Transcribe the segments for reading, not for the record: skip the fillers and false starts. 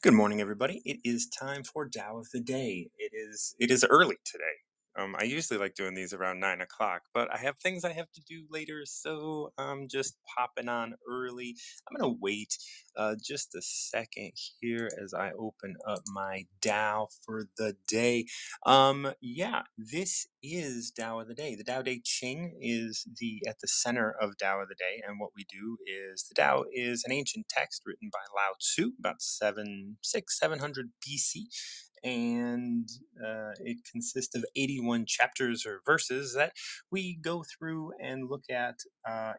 Good morning, everybody. It is time for Tao of the Day. It is early today. I usually like doing these around 9 o'clock, but I have things I have to do later, so I'm just popping on early. I'm gonna wait just a second here as I open up my Tao for the day. Yeah, this is Tao of the Day. The Tao Te Ching is the at the center of Tao of the Day, and what we do is the Tao is an ancient text written by Lao Tzu about 700 BC, and it consists of 81 chapters or verses that we go through and look at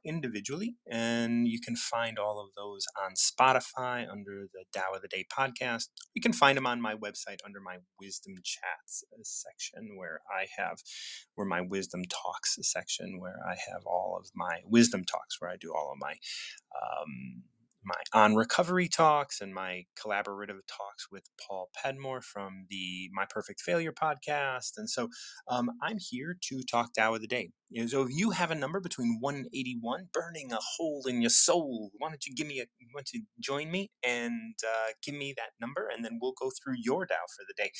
individually. And you can find all of those on Spotify under the Tao of the Day podcast. You can find them on my website under my wisdom chats section where my wisdom talks section, where I have all of my wisdom talks, where I do all of um, my on recovery talks and my collaborative talks with Paul Pedmore from the My Perfect Failure podcast. And so I'm here to talk Tao of the Day. So if you have a number between 1 and 81 burning a hole in your soul, why don't you join me and give me that number, and then we'll go through your Tao for the day.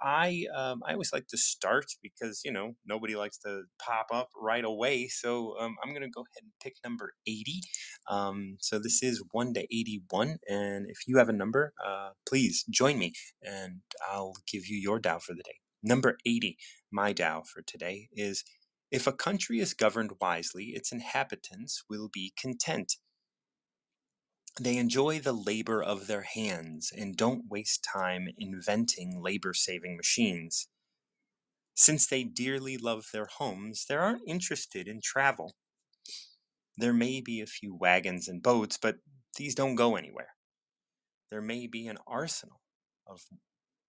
I always like to start because nobody likes to pop up right away. So I'm gonna go ahead and pick number 80. So this is 1 to 81, and if you have a number, please join me, and I'll give you your Tao for the day. Number 80, my Tao for today is: if a country is governed wisely, its inhabitants will be content. They enjoy the labor of their hands and don't waste time inventing labor-saving machines. Since they dearly love their homes, they aren't interested in travel. There may be a few wagons and boats, but these don't go anywhere. There may be an arsenal of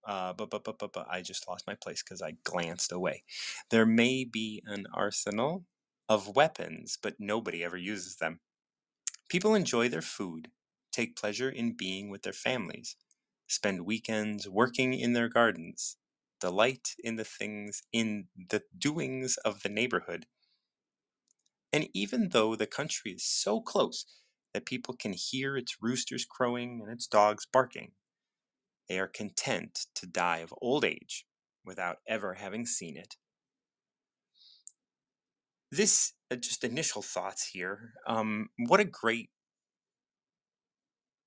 but I just lost my place because I glanced away. There may be an arsenal of weapons, but nobody ever uses them. People enjoy their food, take pleasure in being with their families, spend weekends working in their gardens, delight in the doings of the neighborhood. And even though the country is so close that people can hear its roosters crowing and its dogs barking, they are content to die of old age without ever having seen it. This, just initial thoughts here. What a great,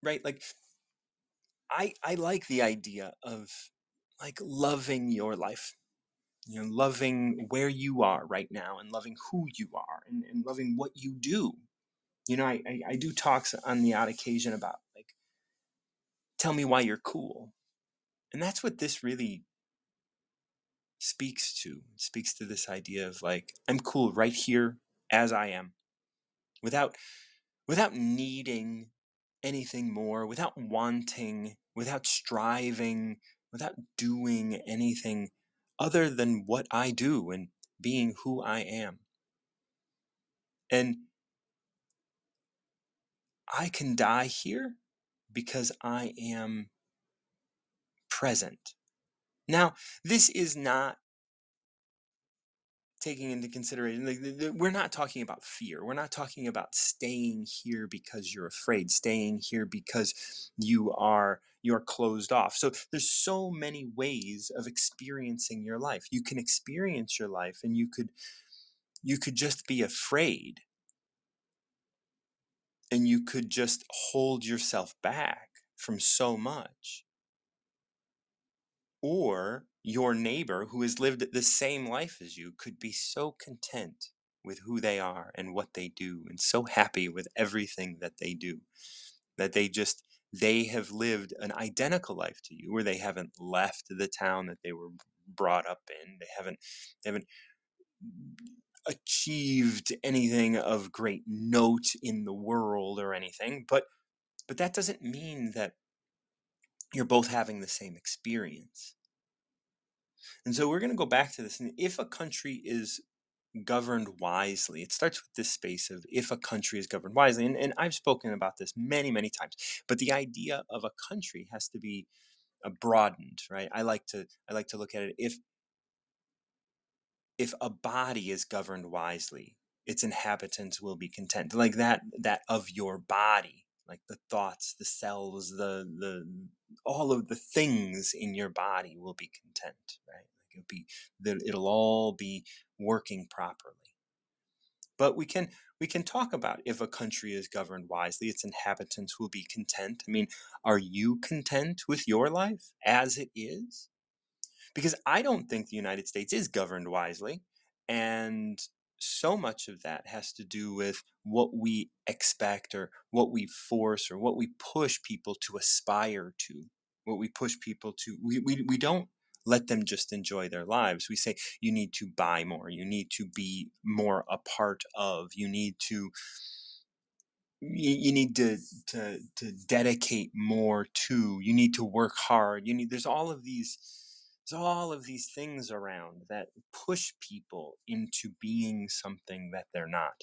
right? Like, I like the idea of like loving your life, loving where you are right now and loving who you are, and loving what you do. I do talks on the odd occasion about like, tell me why you're cool. And that's what this really speaks to. It speaks to this idea of like, I'm cool right here as I am, without without needing anything more, without wanting, without striving, without doing anything other than what I do and being who I am. And I can die here because I am present. Now, this is not taking into consideration, like, we're not talking about fear. We're not talking about staying here because you're afraid, staying here because you're closed off. So there's so many ways of experiencing your life. You can experience your life, and you could just be afraid, and you could just hold yourself back from so much. Or your neighbor who has lived the same life as you could be so content with who they are and what they do, and so happy with everything that they do, that they have lived an identical life to you, where they haven't left the town that they were brought up in. They haven't achieved anything of great note in the world or anything, but that doesn't mean that you're both having the same experience. And so we're going to go back to this. And if a country is governed wisely, it starts with this space of if a country is governed wisely. And I've spoken about this many, many times, but the idea of a country has to be broadened, right? I like to look at it. If a body is governed wisely, its inhabitants will be content. Like that of your body. like the thoughts, the cells, the all of the things in your body will be content, right? Like it'll all be working properly. But we can talk about if a country is governed wisely, its inhabitants will be content. I mean, are you content with your life as it is? Because I don't think the United States is governed wisely. And so much of that has to do with what we expect or what we force or what we push people to aspire to, what we push people to. We don't let them just enjoy their lives. We say, you need to buy more, you need to be more a part of, you need to dedicate more to, you need to work hard, there's all of these things around that push people into being something that they're not,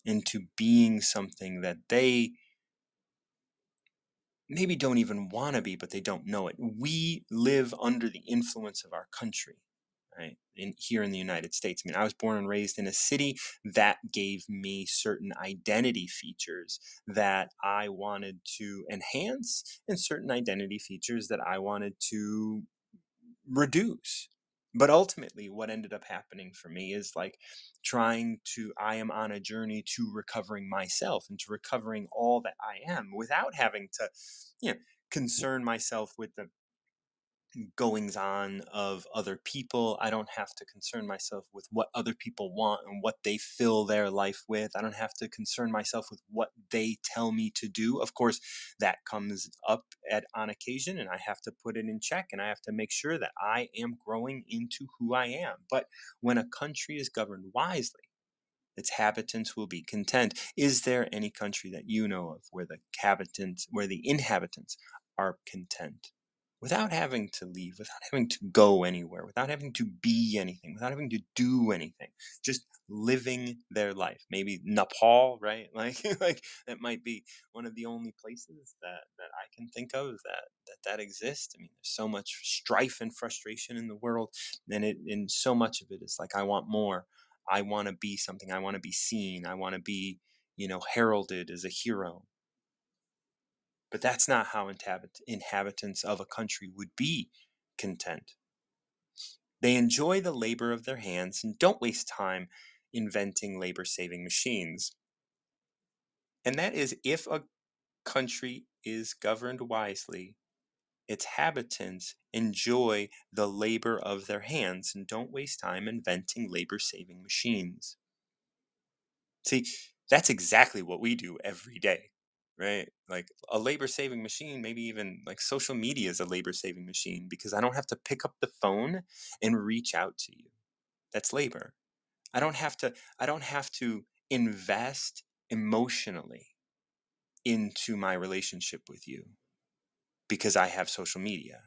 into being something that they maybe don't even want to be, but they don't know it. We live under the influence of our country, right? Here in the United States. I mean, I was born and raised in a city that gave me certain identity features that I wanted to enhance, and certain identity features that I wanted to reduce. But ultimately, what ended up happening for me is like I am on a journey to recovering myself and to recovering all that I am without having to, you know, concern myself with the goings on of other people. I don't have to concern myself with what other people want and what they fill their life with. I don't have to concern myself with what they tell me to do. Of course, that comes up on occasion, and I have to put it in check, and I have to make sure that I am growing into who I am. But when a country is governed wisely, its inhabitants will be content. Is there any country that you know of where the inhabitants are content? Without having to leave, without having to go anywhere, without having to be anything, without having to do anything, just living their life. Maybe Nepal, right? Like, like that might be one of the only places that I can think of that exists. I mean, there's so much strife and frustration in the world, and so much of it is like, I want more. I want to be something. I want to be seen. I want to be, heralded as a hero. But that's not how inhabitants of a country would be content. They enjoy the labor of their hands and don't waste time inventing labor saving machines. And that is, if a country is governed wisely, its inhabitants enjoy the labor of their hands and don't waste time inventing labor saving machines. See, that's exactly what we do every day, right? Like a labor saving machine, maybe even like social media is a labor saving machine because I don't have to pick up the phone and reach out to you. That's labor. I don't have to invest emotionally into my relationship with you because I have social media.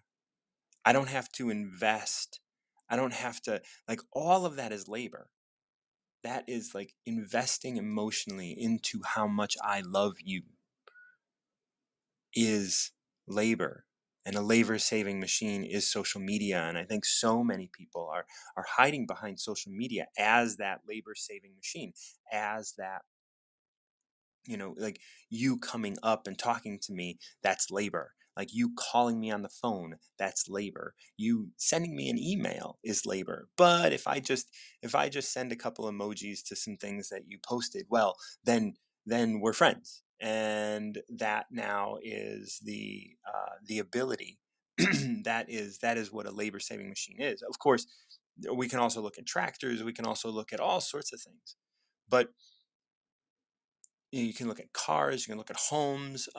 I don't have to invest. I don't have to, like, all of that is labor. That is like investing emotionally into how much I love you is labor. And a labor saving machine is social media. And I think so many people are hiding behind social media as that labor saving machine, as that, like, you coming up and talking to me, that's labor. Like, you calling me on the phone, that's labor. You sending me an email is labor. But if I just send a couple emojis to some things that you posted, well, then we're friends. And that now is the ability. that is what a labor saving machine is. Of course, we can also look at tractors, we can also look at all sorts of things. But you can look at cars, you can look at homes.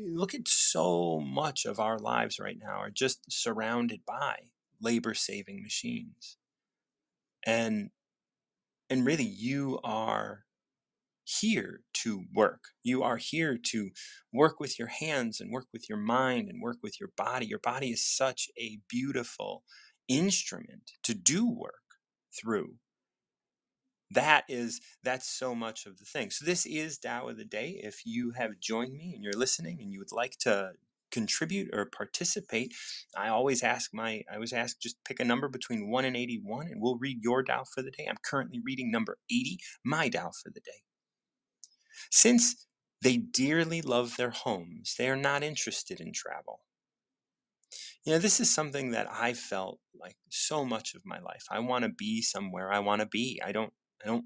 Look at so much of our lives right now are just surrounded by labor saving machines. And and really, you are here to work. You are here to work with your hands and work with your mind and work with your body. Your body is such a beautiful instrument to do work through. That's so much of the thing. So this is Tao of the Day. If you have joined me and you're listening and you would like to contribute or participate, I always ask, just pick a number between 1 and 81 and we'll read your Tao for the day. I'm currently reading number 80, my Tao for the day. Since They dearly love their homes. They are not interested in travel. This is something that I felt like so much of my life. I want to be somewhere I want to be. I don't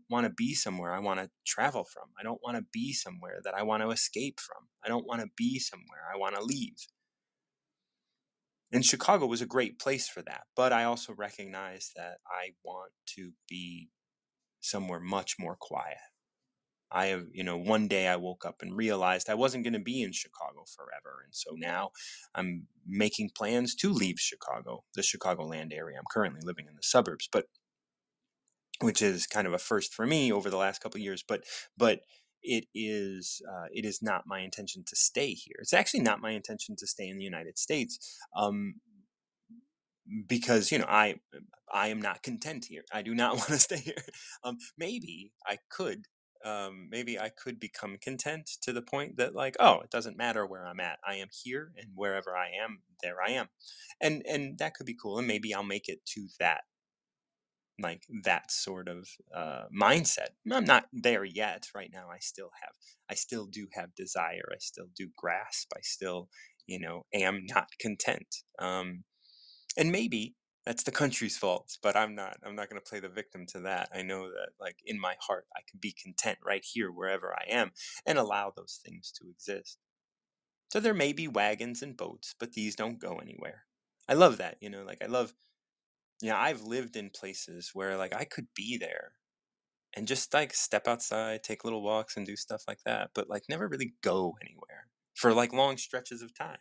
want to be somewhere I want to travel from. I don't want to be somewhere that I want to escape from. I don't want to be somewhere I want to leave. And Chicago was a great place for that, but I also recognize that I want to be somewhere much more quiet. I have, one day I woke up and realized I wasn't going to be in Chicago forever. And so now I'm making plans to leave Chicago, the Chicagoland area. I'm currently living in the suburbs, but which is kind of a first for me over the last couple of years. But it is not my intention to stay here. It's actually not my intention to stay in the United States. Because I am not content here. I do not want to stay here. Maybe I could become content to the point that, like, oh, it doesn't matter where I'm at. I am here, and wherever I am, there I am, and that could be cool. And maybe I'll make it to that sort of mindset. I'm not there yet. Right now, I still do have desire. I still do grasp. I still, am not content. And maybe that's the country's fault, but I'm not going to play the victim to that. I know that, like, in my heart I can be content right here wherever I am and allow those things to exist. So there may be wagons and boats, but these don't go anywhere. I love that, like, I love, I've lived in places where, like, I could be there and just, like, step outside, take little walks and do stuff like that, but, like, never really go anywhere for, like, long stretches of time.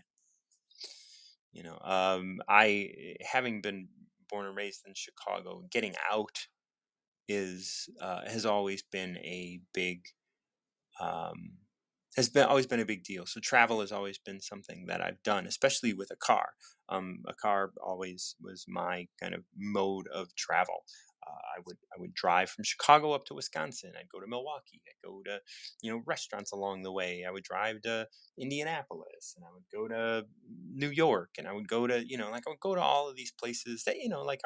I, having been born and raised in Chicago, getting out is has always been a big um, has been always been a big deal. So travel has always been something that I've done, especially with a car. A car always was my kind of mode of travel. I would drive from Chicago up to Wisconsin. I'd go to Milwaukee. I'd go to restaurants along the way. I would drive to Indianapolis, and I would go to New York, and I would go to I would go to all of these places that like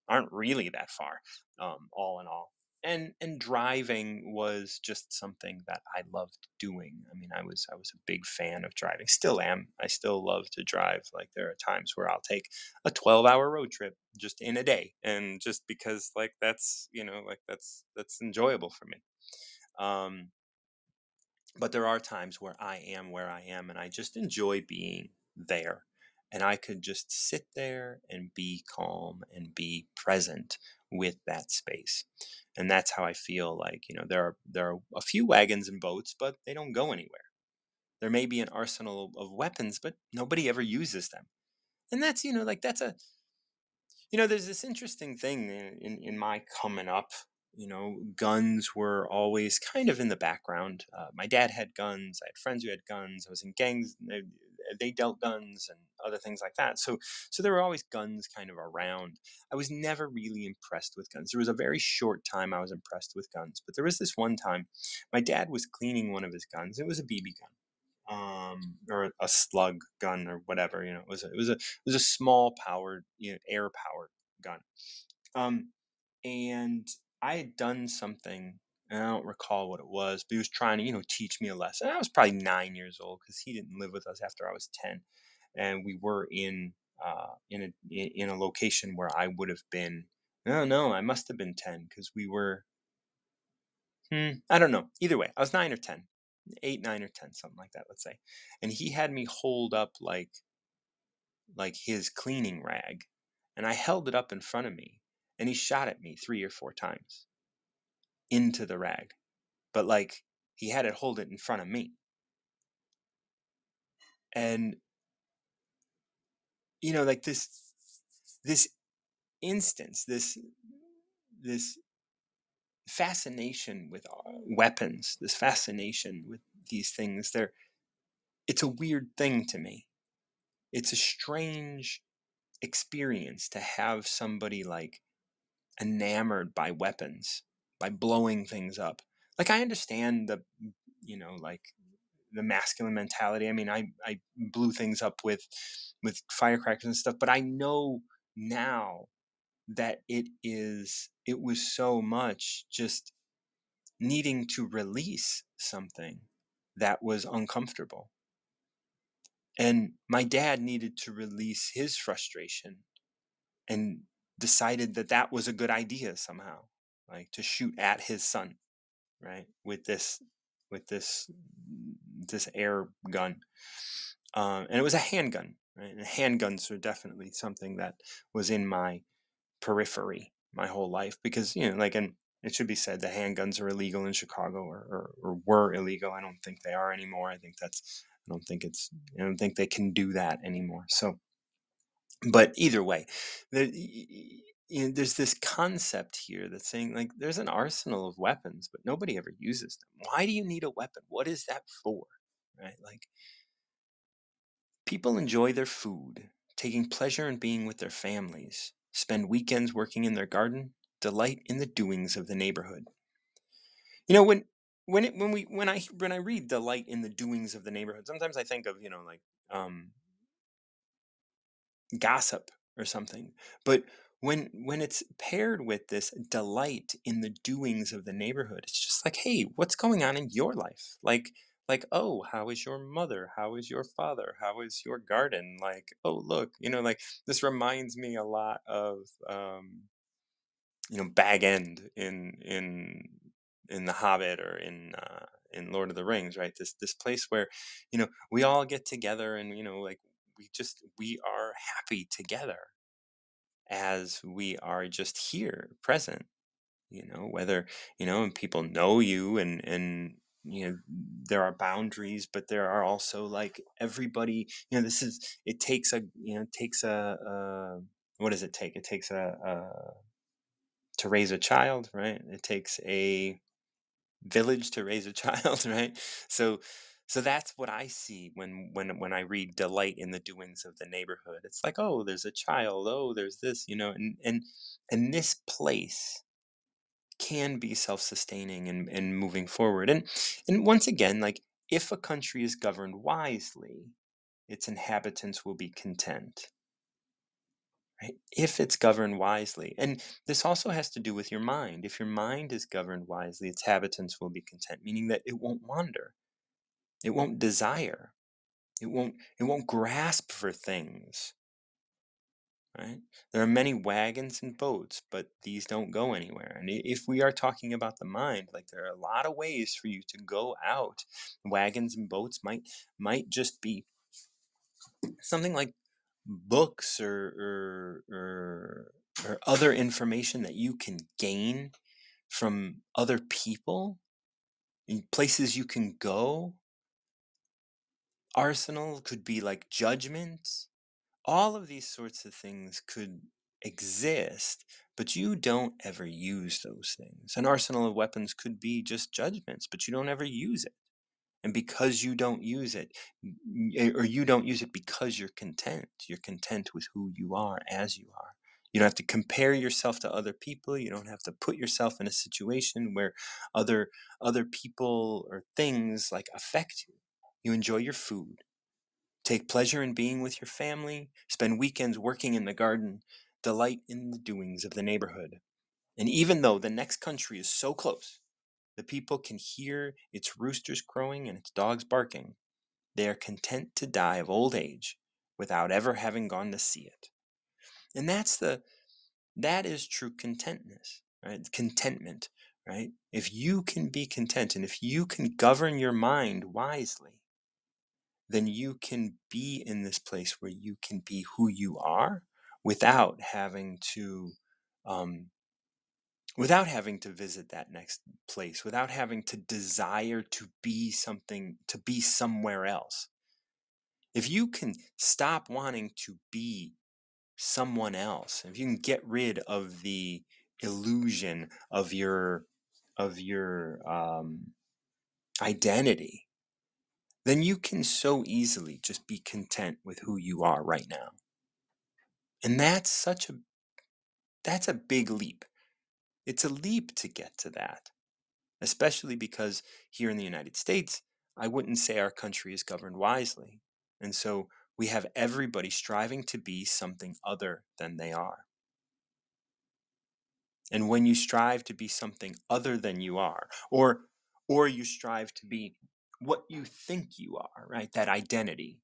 aren't really that far, all in all. And driving was just something that I loved doing. I mean, I was a big fan of driving. Still am. I still love to drive. Like, there are times where I'll take a 12-hour road trip just in a day, and just because, like, that's enjoyable for me. Um but there are times where I am and I just enjoy being there. And I could just sit there and be calm and be present with that space. And that's how I feel like, there are a few wagons and boats, but they don't go anywhere. There may be an arsenal of weapons, but nobody ever uses them. And that's, like, that's a there's this interesting thing in my coming up. Guns were always kind of in the background. My dad had guns. I had friends who had guns. I was in gangs. They dealt guns and other things like that. So there were always guns kind of around. I was never really impressed with guns. There was a very short time I was impressed with guns, but there was this one time my dad was cleaning one of his guns. It was a BB gun, or a slug gun or whatever. It was a small powered, air powered gun. Um, and I had done something, and I don't recall what it was, but he was trying to, teach me a lesson. I was probably 9 years old because he didn't live with us after I was 10, and we were in a location where I would have been. No, no, I must have been 10 because we were. I don't know. Either way, I was 9 or 10, 8, 9 or 10, something like that. Let's say, and he had me hold up like his cleaning rag, and I held it up in front of me, and he shot at me 3 or 4 times into the rag, but, like, he had it hold it in front of me. And like, this instance, this fascination with weapons, this fascination with these things, it's a weird thing to me. It's a strange experience to have somebody, like, enamored by weapons, by blowing things up. Like, I understand like, the masculine mentality. I mean, I blew things up with firecrackers and stuff, but I know now that it was so much just needing to release something. that was uncomfortable. And my dad needed to release his frustration and decided that that was a good idea somehow, like to shoot at his son, right? With this air gun. And it was a handgun, right? And handguns are definitely something that was in my periphery my whole life because, like, and it should be said that handguns are illegal in Chicago, or were illegal. I don't think they are anymore. I don't think they can do that anymore. So, but either way, there's this concept here that's saying, like, there's an arsenal of weapons, but nobody ever uses them. Why do you need a weapon? What is that for? Right? Like, people enjoy their food, taking pleasure in being with their families, spend weekends working in their garden, delight in the doings of the neighborhood. When I read delight in the doings of the neighborhood, sometimes I think of, like, um gossip or something. But when it's paired with this delight in the doings of the neighborhood, it's just like, hey, what's going on in your life? Like, oh, how is your mother? How is your father? How is your garden? Like, oh, look, like, this reminds me a lot of, Bag End in The Hobbit, or in Lord of the Rings, right? This place where, we all get together, and, like, we are happy together as we are just here present, whether, and people know you, and there are boundaries, but there are also, like, everybody, this is it takes a it takes a what does it take? It takes a to raise a child, right? It takes a village to raise a child, right? So so that's what I see when I read delight in the doings of the neighborhood. It's like, oh, there's a child, oh, there's this, and this place can be self-sustaining and moving forward. And once again, like, if a country is governed wisely, its inhabitants will be content. Right? If it's governed wisely. And this also has to do with your mind. If your mind is governed wisely, its habitants will be content, meaning that it won't wander. It won't desire. It won't grasp for things. Right? There are many wagons and boats, but these don't go anywhere. And if we are talking about the mind, like, there are a lot of ways for you to go out. Wagons and boats might just be something like books, or other information that you can gain from other people, places you can go. Arsenal could be like judgment. All of these sorts of things could exist, but you don't ever use those things. An arsenal of weapons could be just judgments, but you don't ever use it. And because you don't use it, or you don't use it because you're content with who you are as you are. You don't have to compare yourself to other people. You don't have to put yourself in a situation where other other people or things, like, affect you. You enjoy your food, take pleasure in being with your family, spend weekends working in the garden, delight in the doings of the neighborhood. And even though the next country is so close, the people can hear its roosters crowing and its dogs barking, they are content to die of old age without ever having gone to see it. And that is true contentness, right? Contentment, right? If you can be content, and if you can govern your mind wisely, then you can be in this place where you can be who you are without having to um, without having to visit that next place, without having to desire to be something, to be somewhere else. If you can stop wanting to be someone else, if you can get rid of the illusion of your identity, then you can so easily just be content with who you are right now. And that's a big leap. It's a leap to get to that, especially because here in the United States, I wouldn't say our country is governed wisely. And so we have everybody striving to be something other than they are. And when you strive to be something other than you are, or you strive to be what you think you are, right? That identity.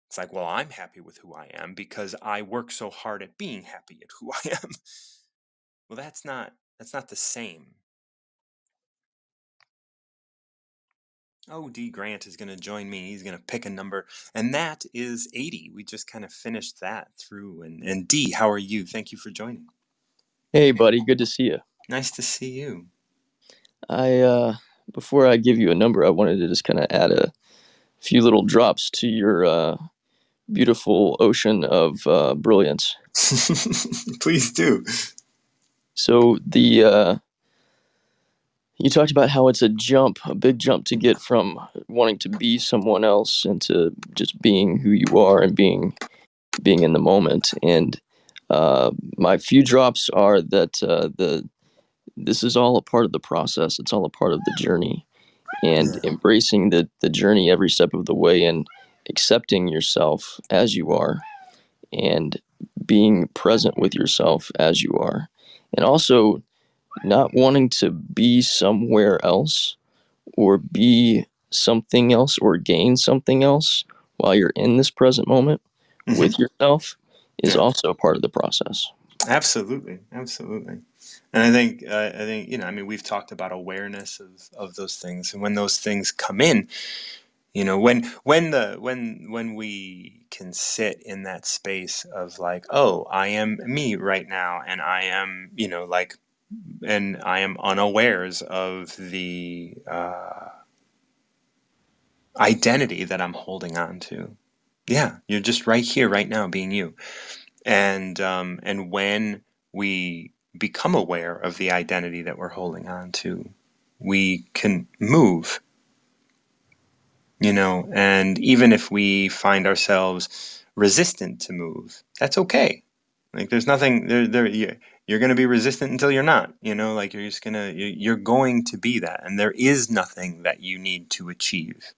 It's like, well, I'm happy with who I am because I work so hard at being happy at who I am. Well, that's not the same. Oh, D. Grant is going to join me. He's going to pick a number, and that is 80. We just kind of finished that through. And D, how are you? Thank you for joining. Hey, buddy, good to see you. Nice to see you. I Before I give you a number, I wanted to just kind of add a few little drops to your beautiful ocean of brilliance. Please do. So the you talked about how it's a big jump to get from wanting to be someone else into just being who you are and being in the moment. And my few drops are that the this is all a part of the process. It's all a part of the journey, and Yeah. embracing the journey every step of the way, and accepting yourself as you are, and being present with yourself as you are, and also not wanting to be somewhere else or be something else or gain something else while you're in this present moment Hmm. with yourself is Yeah. also a part of the process. Absolutely. Absolutely. And I think I mean, we've talked about awareness of those things, and when those things come in, when we can sit in that space of like, oh, I am me right now, and I am, like, and I am unawares of the identity that I'm holding on to. Yeah, you're just right here, right now, being you. And when we become aware of the identity that we're holding on to, we can move, and even if we find ourselves resistant to move, that's okay. Like, there's nothing there. You're going to be resistant until you're not, like, you're just you're going to be that, and there is nothing that you need to achieve.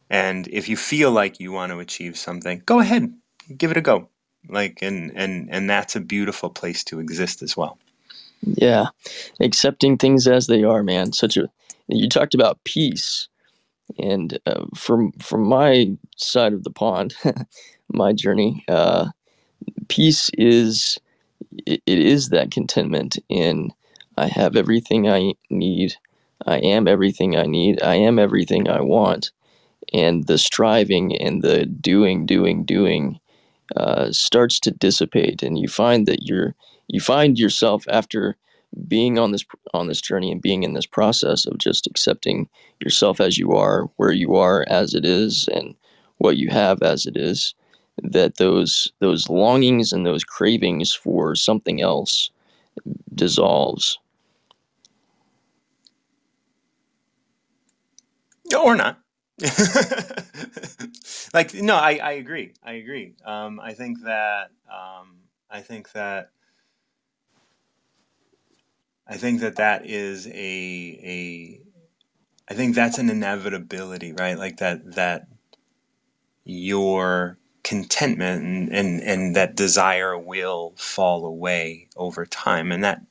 And if you feel like you want to achieve something, go ahead, give it a go. Like, and that's a beautiful place to exist as well. Yeah, accepting things as they are, man. Such a You talked about peace. And from my side of the pond, my journey, peace is it is that contentment in I have everything I need, I am everything I need, I am everything I want, and the striving and the doing starts to dissipate, and you find yourself after being on this journey and being in this process of just accepting yourself as you are, where you are as it is, and what you have as it is, that those longings and those cravings for something else dissolves. Or not. Like, no, I agree. I agree. I think that that is I think that's an inevitability, right? Like, that your contentment and that desire will fall away over time, and that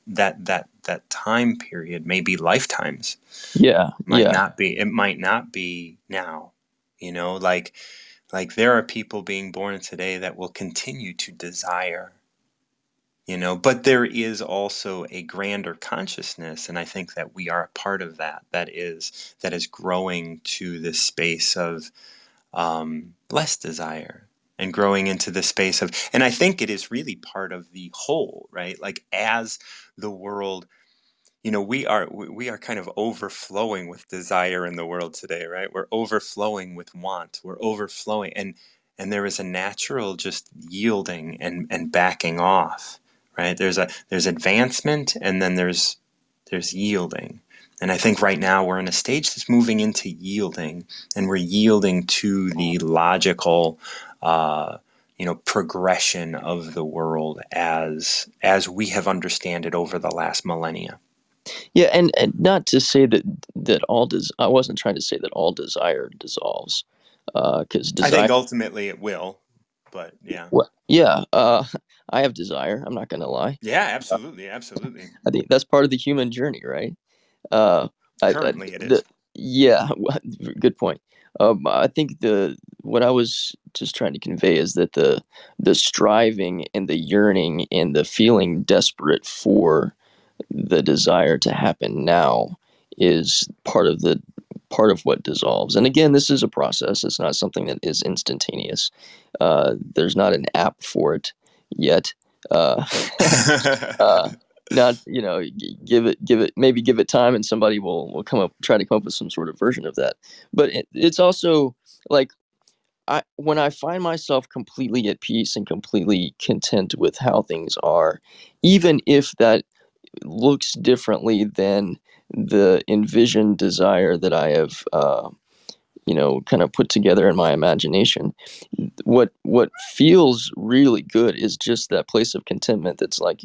time period may be lifetimes. Yeah, yeah, It might not be now, like there are people being born today that will continue to desire, but there is also a grander consciousness, and I think that we are a part of that is growing to this space of less desire, and growing into the space of, and I think it is really part of the whole, right? Like, as the world, we are kind of overflowing with desire in the world today, right? We're overflowing with want. We're overflowing, and there is a natural just yielding and backing off, right? There's advancement, and then there's yielding. And I think right now we're in a stage that's moving into yielding, and we're yielding to the logical progression of the world as we have understand it over the last millennia. yeah. And not to say that I wasn't trying to say that all desire dissolves, because I desire. think ultimately it will, but yeah. Well, yeah, I have desire. I'm not gonna lie. Yeah, absolutely, absolutely. I think that's part of the human journey, right? Uh, I Currently it the is. Yeah, good point. I think the what I was just trying to convey is that the striving and the yearning and the feeling desperate for the desire to happen now is part of what dissolves. And again, this is a process. It's not something that is instantaneous. There's not an app for it yet. Uh, uh, Not, give it, maybe give it time, and somebody will try to come up with some sort of version of that. But it's also like, when I find myself completely at peace and completely content with how things are, even if that looks differently than the envisioned desire that I have, kind of put together in my imagination. What feels really good is just that place of contentment. That's like,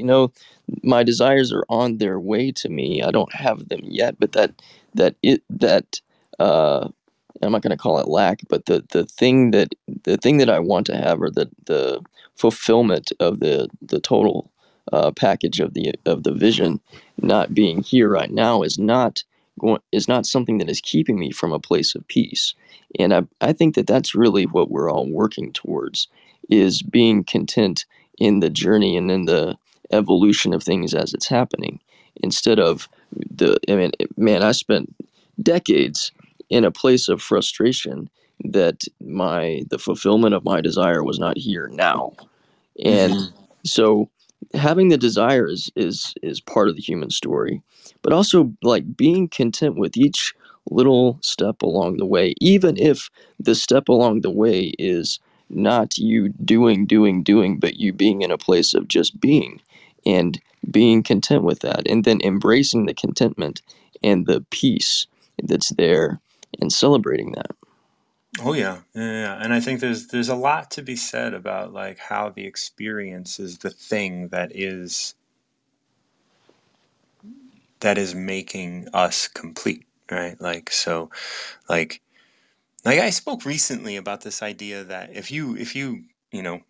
my desires are on their way to me. I don't have them yet, but that uh, I'm not going to call it lack, but the thing that I want to have, or the fulfillment of the total package of the vision not being here right now is not something that is keeping me from a place of peace. And I think that that's really what we're all working towards, is being content in the journey and in the evolution of things as it's happening, instead of I mean, man, I spent decades in a place of frustration that the fulfillment of my desire was not here now. And Mhm. so having the desire is part of the human story, but also like being content with each little step along the way, even if the step along the way is not you doing, but you being in a place of just being, and being content with that, and then embracing the contentment and the peace that's there, and celebrating that. Oh yeah, yeah. And I think there's a lot to be said about like how the experience is the thing that is making us complete, right? Like like I spoke recently about this idea that if you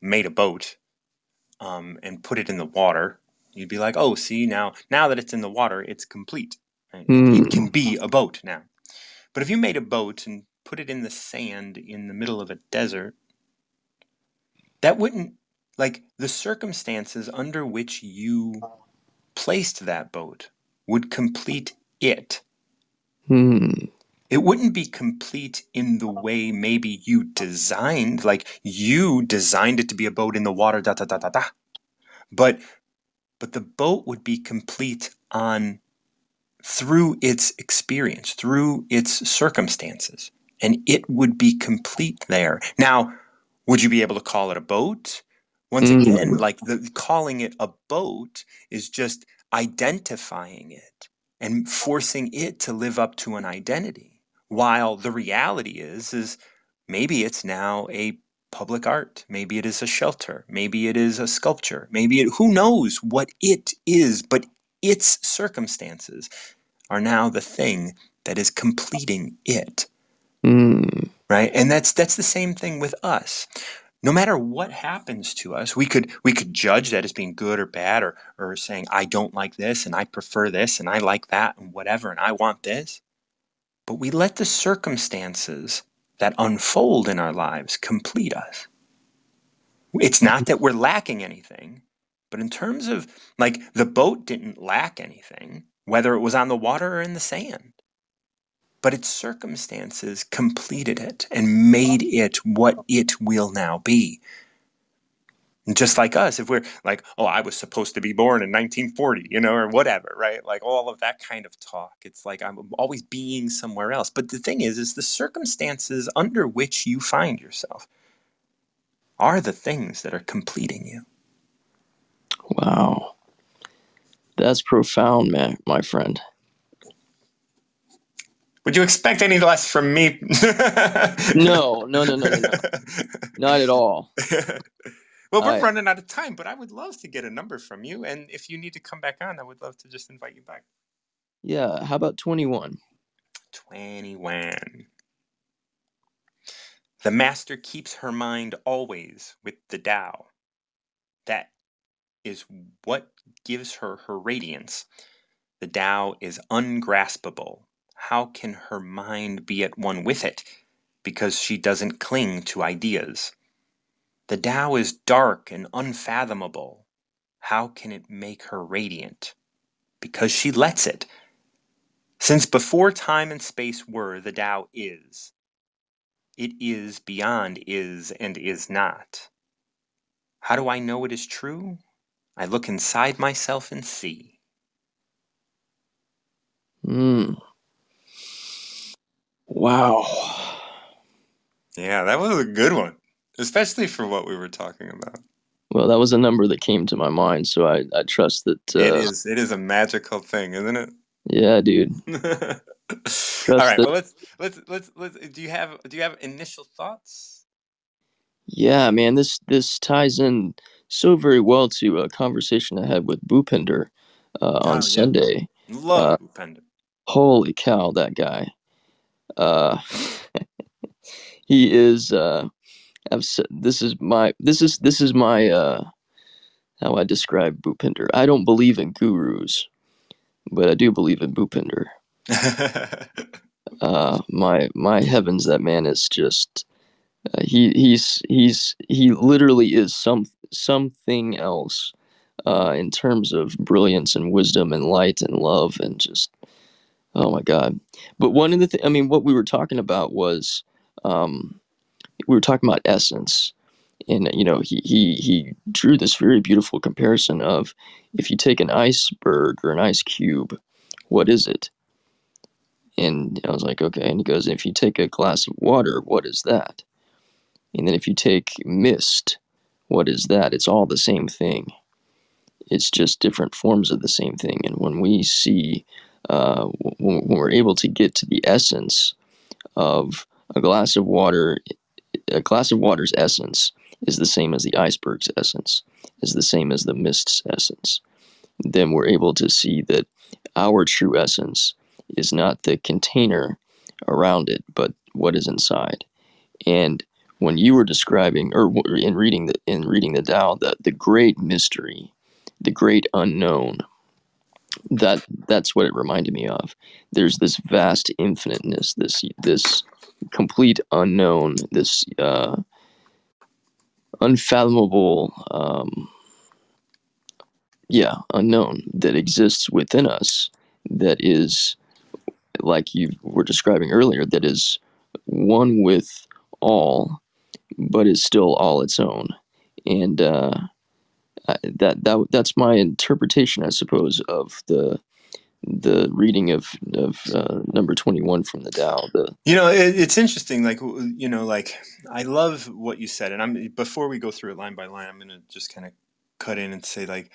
made a boat and put it in the water, you'd be like, oh, see, now that it's in the water, it's complete. Right? It Hmm. can be a boat now. But if you made a boat and put it in the sand in the middle of a desert, that wouldn't, like, the circumstances under which you placed that boat would complete it. Hmm. It wouldn't be complete in the way maybe you designed, like you designed it to be a boat in the water, da da da da da. But but the boat would be complete on through its experience, through its circumstances, and it would be complete there. Now, would you be able to call it a boat? Once again, Hmm. like the calling it a boat is just identifying it and forcing it to live up to an identity. While the reality is maybe it's now a public art, maybe it is a shelter, maybe it is a sculpture, who knows what it is, but its circumstances are now the thing that is completing it, Hmm. right? And that's the same thing with us. No matter what happens to us, we could judge that as being good or bad, or saying I don't like this and I prefer this and I like that and whatever and I want this. But we let the circumstances that unfold in our lives complete us. It's not that we're lacking anything, but in terms of, like, the boat didn't lack anything, whether it was on the water or in the sand, but its circumstances completed it and made it what it will now be. And just like us, if we're like, oh, I was supposed to be born in 1940, or whatever, right? Like all of that kind of talk. It's like I'm always being somewhere else. But the thing is the circumstances under which you find yourself are the things that are completing you. Wow. That's profound, man, my friend. Would you expect any less from me? No, no, no, no, no, no. Not at all. Well, we're I running out of time, but I would love to get a number from you. And if you need to come back on, I would love to just invite you back. Yeah, how about 21? 21. The master keeps her mind always with the Tao. That is what gives her her radiance. The Tao is ungraspable. how can her mind be at one with it? Because she doesn't cling to ideas. The Tao is dark and unfathomable. How can it make her radiant? Because she lets it. Since before time and space were, the Tao is. It is beyond is and is not. How do I know it is true? I look inside myself and see. Mm. Wow. Yeah, that was a good one, especially for what we were talking about. Well, that was a number that came to my mind, so I trust that. It is a magical thing, isn't it? Yeah, dude. All Trust right, that. well let's do you have initial thoughts? Yeah, man. This ties in so very well to a conversation I had with Bhupinder on Oh yeah. Sunday. Love Uh, Bhupender. Holy cow, that guy. Uh, he is. This is my how I describe Bhupinder. I don't believe in gurus, but I do believe in Bhupinder. My heavens, that man is just he literally is something else in terms of brilliance and wisdom and light and love and just oh my god. But one of the I mean, what we were talking about was um, we were talking about essence, and he drew this very beautiful comparison of if you take an iceberg or an ice cube, what is it? And I was like, okay. And he goes, if you take a glass of water, what is that? And then if you take mist, what is that? It's all the same thing. It's just different forms of the same thing. And when we see, when we're able to get to the essence of a glass of water, a glass of water's essence is the same as the iceberg's essence, is the same as the mist's essence. Then we're able to see that our true essence is not the container around it, but what is inside. And when you were describing, or in reading the Tao, the great mystery, the great unknown, that's what it reminded me of. There's this vast infiniteness, this complete unknown, this unfathomable, unknown that exists within us. That is like you were describing earlier. That is one with all, but is still all its own. And that's my interpretation, I suppose, of the reading of number 21 from the Tao. The It's interesting. Like I love what you said, and I'm before we go through it line by line, I'm gonna just kind of cut in and say like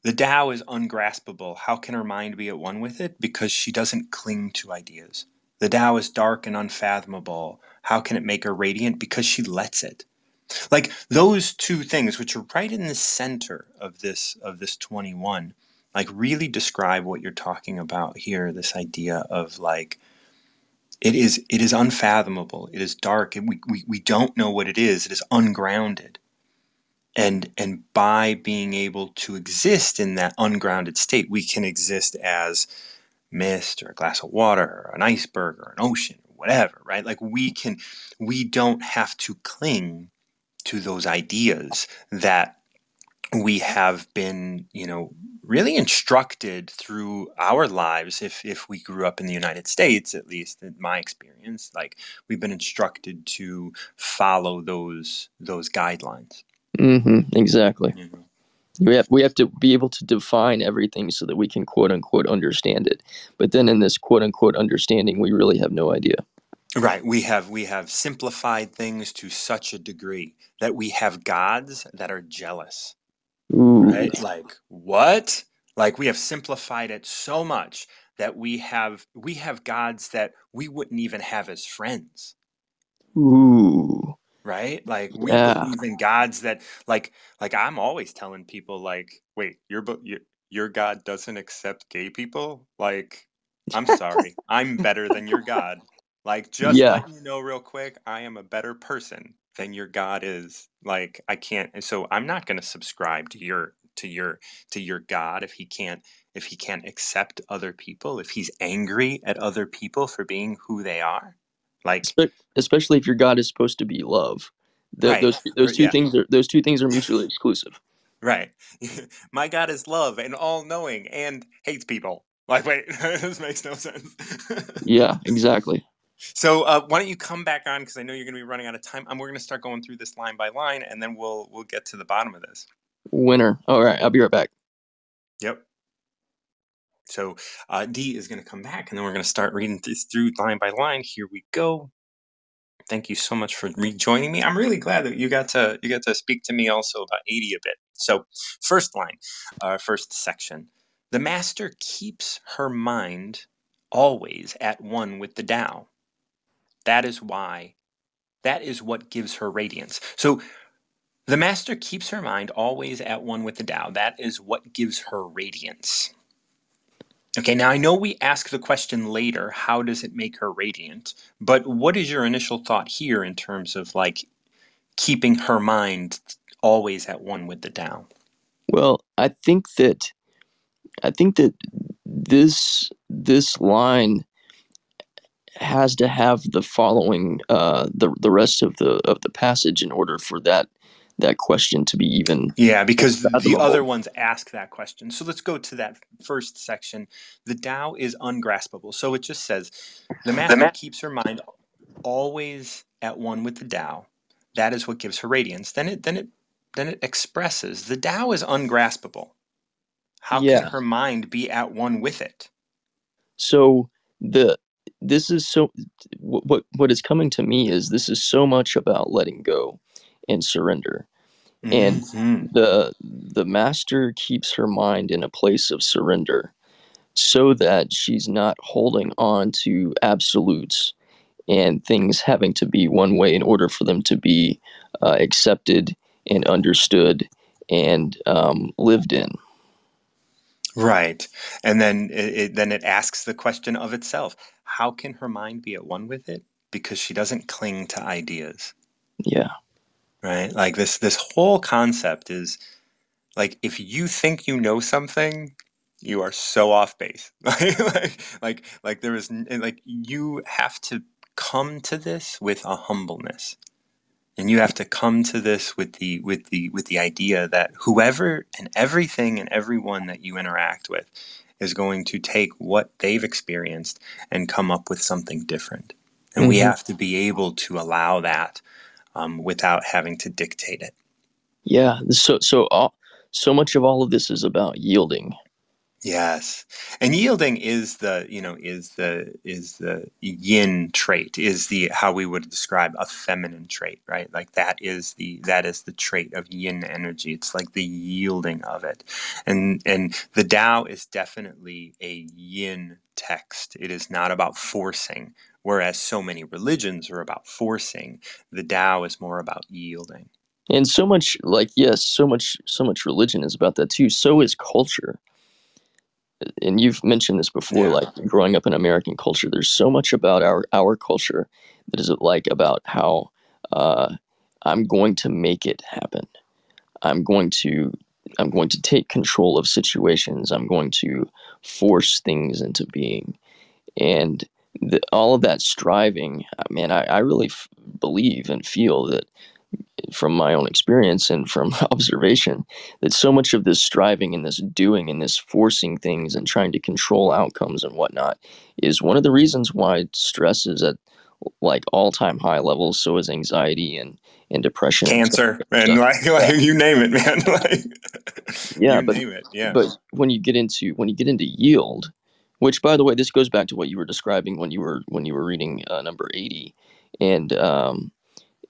the Tao is ungraspable. How can her mind be at one with it? Because she doesn't cling to ideas. The Tao is dark and unfathomable. How can it make her radiant? Because she lets it. Like those two things, which are right in the center of this 21, like really describe what you're talking about here. This idea of like it is unfathomable. It is dark. We don't know what it is. It is ungrounded. And by being able to exist in that ungrounded state, we can exist as mist or a glass of water or an iceberg or an ocean or whatever, right? Like we don't have to cling to those ideas that we have been, really instructed through our lives. If we grew up in the United States, at least in my experience, like we've been instructed to follow those guidelines. exactly. You know? We have to be able to define everything so that we can quote unquote understand it. But then in this quote unquote understanding, we really have no idea. Right. We have simplified things to such a degree that we have gods that are jealous. Ooh, Right? Like what? Like we have simplified it so much that we have gods that we wouldn't even have as friends, ooh, right? Like we yeah, believe in gods that like I'm always telling people like, wait, your God doesn't accept gay people? Like I'm sorry. I'm better than your God. Like just yeah, letting you know real quick, I am a better person than your God is. Like I can't, and so I'm not going to subscribe to your God, if he can't accept other people, if he's angry at other people for being who they are, like, Especially if your God is supposed to be love. right, Those two yeah, things are mutually exclusive. right. My God is love and all knowing and hates people. Like, wait, this makes no sense. Yeah, exactly. So why don't you come back on, because I know you're going to be running out of time, and we're going to start going through this line by line, and then we'll get to the bottom of this. Winner. All right, I'll be right back. Yep. So D is going to come back, and then we're going to start reading this through line by line. Here we go. Thank you so much for rejoining me. I'm really glad that you got to speak to me also about 80 a bit. So first line, first section. The master keeps her mind always at one with the Tao. That is why. That is what gives her radiance. So the master keeps her mind always at one with the Tao. That is what gives her radiance. Okay, now I know we ask the question later, how does it make her radiant? But what is your initial thought here in terms of like keeping her mind always at one with the Tao? Well, I think that this line has to have the following the rest of the passage in order for that question to be even Yeah, more because the other fathomable. ones ask that question. So let's go to that first section. The Tao is ungraspable. So it just says, the The master ma- keeps her mind always at one with the Tao. That is what gives her radiance. Then it expresses the Tao is ungraspable. How can yeah. her mind be at one with it? So the this is so what is coming to me is this is so much about letting go and surrender. And Hmm. the master keeps her mind in a place of surrender so that she's not holding on to absolutes and things having to be one way in order for them to be accepted and understood and lived in. Right. And then it asks the question of itself. How can her mind be at one with it? Because she doesn't cling to ideas. Yeah. Right? Like this whole concept is like, if you think you know something, you are so off base. Like there is like, you have to come to this with a humbleness. And you have to come to this with the idea that whoever and everything and everyone that you interact with is going to take what they've experienced and come up with something different. And we Hmm. have to be able to allow that, without having to dictate it. Yeah. So much of all of this is about yielding. Yes. And yielding is the yin trait, is the how we would describe a feminine trait, right? Like that is the trait of yin energy. It's like the yielding of it. And the Tao is definitely a yin text. It is not about forcing, whereas so many religions are about forcing. The Tao is more about yielding. And so much like yes, so much religion is about that too. So is culture. And you've mentioned this before, Yeah. like growing up in American culture, there's so much about our culture that is like about how uh, I'm going to make it happen. I'm going to I'm going to take control of situations. I'm going to force things into being, and all of that striving. Man, I really believe and feel that from my own experience and from observation that so much of this striving and this doing and this forcing things and trying to control outcomes and whatnot is one of the reasons why stress is at like all-time high levels. So is anxiety and depression and Cancer and stuff. like Yeah, you name it, man. Like yeah, you name it. Yeah. but when you get into yield, which by the way, this goes back to what you were describing when you were reading number 80, and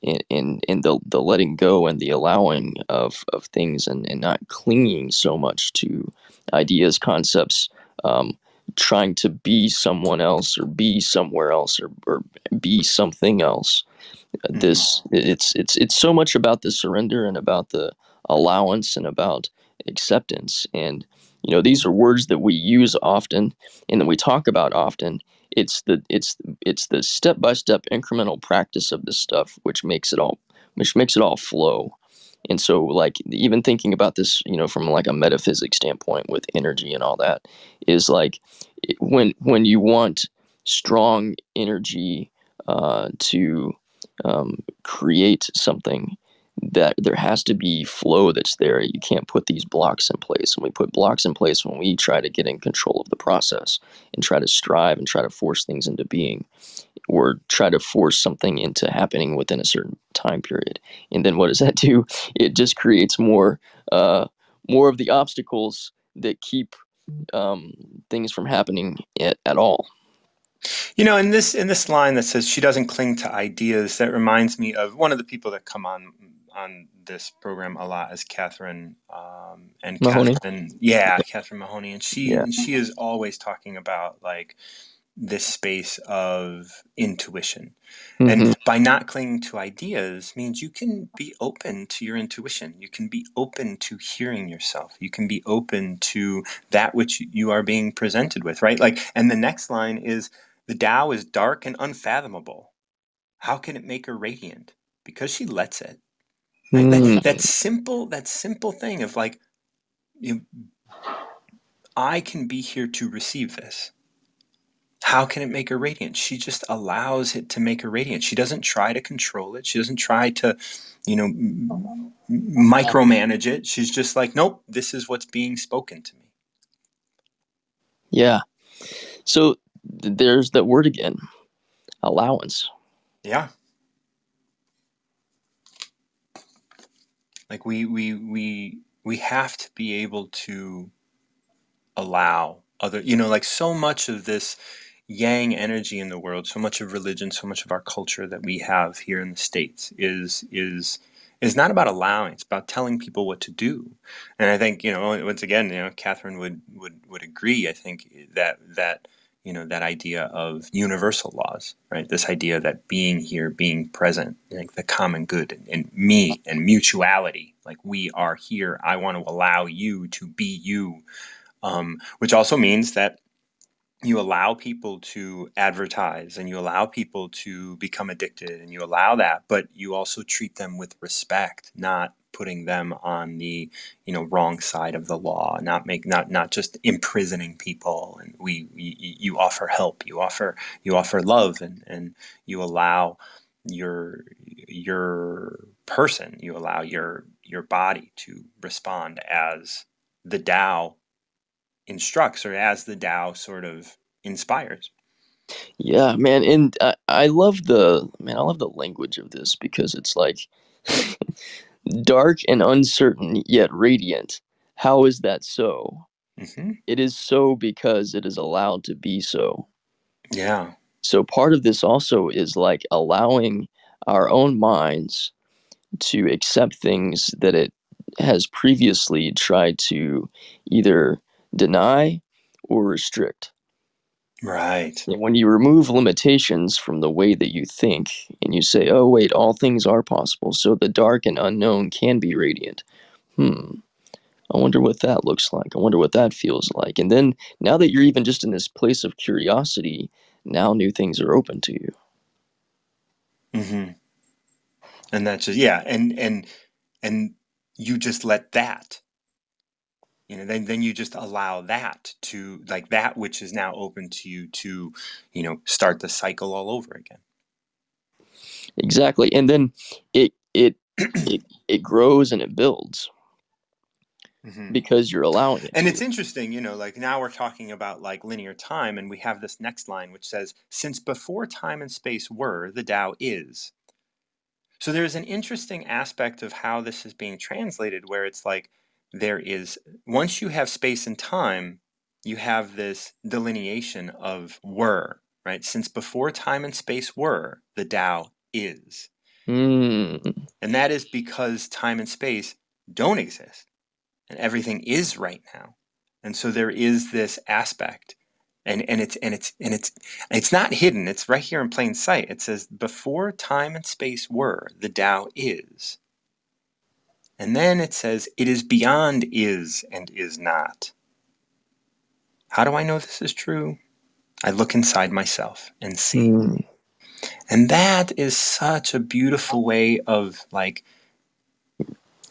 in the letting go and the allowing of things and not clinging so much to ideas, concepts, um, trying to be someone else or be somewhere else or be something else. Hmm. It's so much about the surrender and about the allowance and about acceptance. And these are words that we use often and that we talk about often. It's the step by step incremental practice of this stuff which makes it all flow. And so, like, even thinking about this, from like a metaphysics standpoint with energy and all that, is like when you want strong energy to create something, that there has to be flow that's there. You can't put these blocks in place. And we put blocks in place when we try to get in control of the process and try to strive and try to force things into being, or try to force something into happening within a certain time period. And then what does that do? It just creates more of the obstacles that keep um, things from happening at all. In this line that says she doesn't cling to ideas, that reminds me of one of the people that come on this program a lot is Catherine, and Mahoney. Catherine Mahoney, and she Yeah. and she is always talking about like this space of intuition. And Hmm. by not clinging to ideas means you can be open to your intuition. You can be open to hearing yourself. You can be open to that which you are being presented with, right? Like, and the next line is the Tao is dark and unfathomable. How can it make her radiant? Because she lets it. Right? Mm. That simple thing of like, you, I can be here to receive this. How can it make her radiant? She just allows it to make her radiant. She doesn't try to control it. She doesn't try to, micromanage it. She's just like, nope, this is what's being spoken to me. Yeah. So there's that word again, allowance. Yeah. Like we have to be able to allow other, like so much of this yang energy in the world, so much of religion, so much of our culture that we have here in the States is not about allowing, it's about telling people what to do. And I think, once again, Catherine would agree. I think that idea of universal laws, right? This idea that being here, being present, like the common good and me and mutuality, like we are here. I want to allow you to be you, which also means that you allow people to advertise and you allow people to become addicted and you allow that, but you also treat them with respect, not putting them on the wrong side of the law, not just imprisoning people. And you offer help, you offer love, and you allow your person, you allow your body to respond as the Tao instructs or as the Tao sort of inspires. Yeah, man, and I love the language of this, because it's like dark and uncertain yet radiant. How is that so? Hmm. It is so because it is allowed to be so. Yeah. So part of this also is like allowing our own minds to accept things that it has previously tried to either deny or restrict. Right. And when you remove limitations from the way that you think, and you say, oh, wait, all things are possible, so the dark and unknown can be radiant. I wonder what that looks like. I wonder what that feels like. And then now that you're even just in this place of curiosity, now new things are open to you. Hmm. And that's just, yeah, and you just let that, then you just allow that to, like, that which is now open to you to start the cycle all over again. Exactly. And then it grows and it builds Hmm. because you're allowing it And to. it's interesting, like now we're talking about like linear time, and we have this next line which says, since before time and space were, the Tao is. So there's an interesting aspect of how this is being translated, where it's like there is, once you have space and time, you have this delineation of were, right? Since before time and space were, the Tao is. Mm, And that is because time and space don't exist and everything is right now. And so there is this aspect, and it's not hidden. It's right here in plain sight. It says before time and space were, the Tao is. And then it says it is beyond is and is not. How do I know this is true? I look inside myself and see. mm. And that is such a beautiful way of like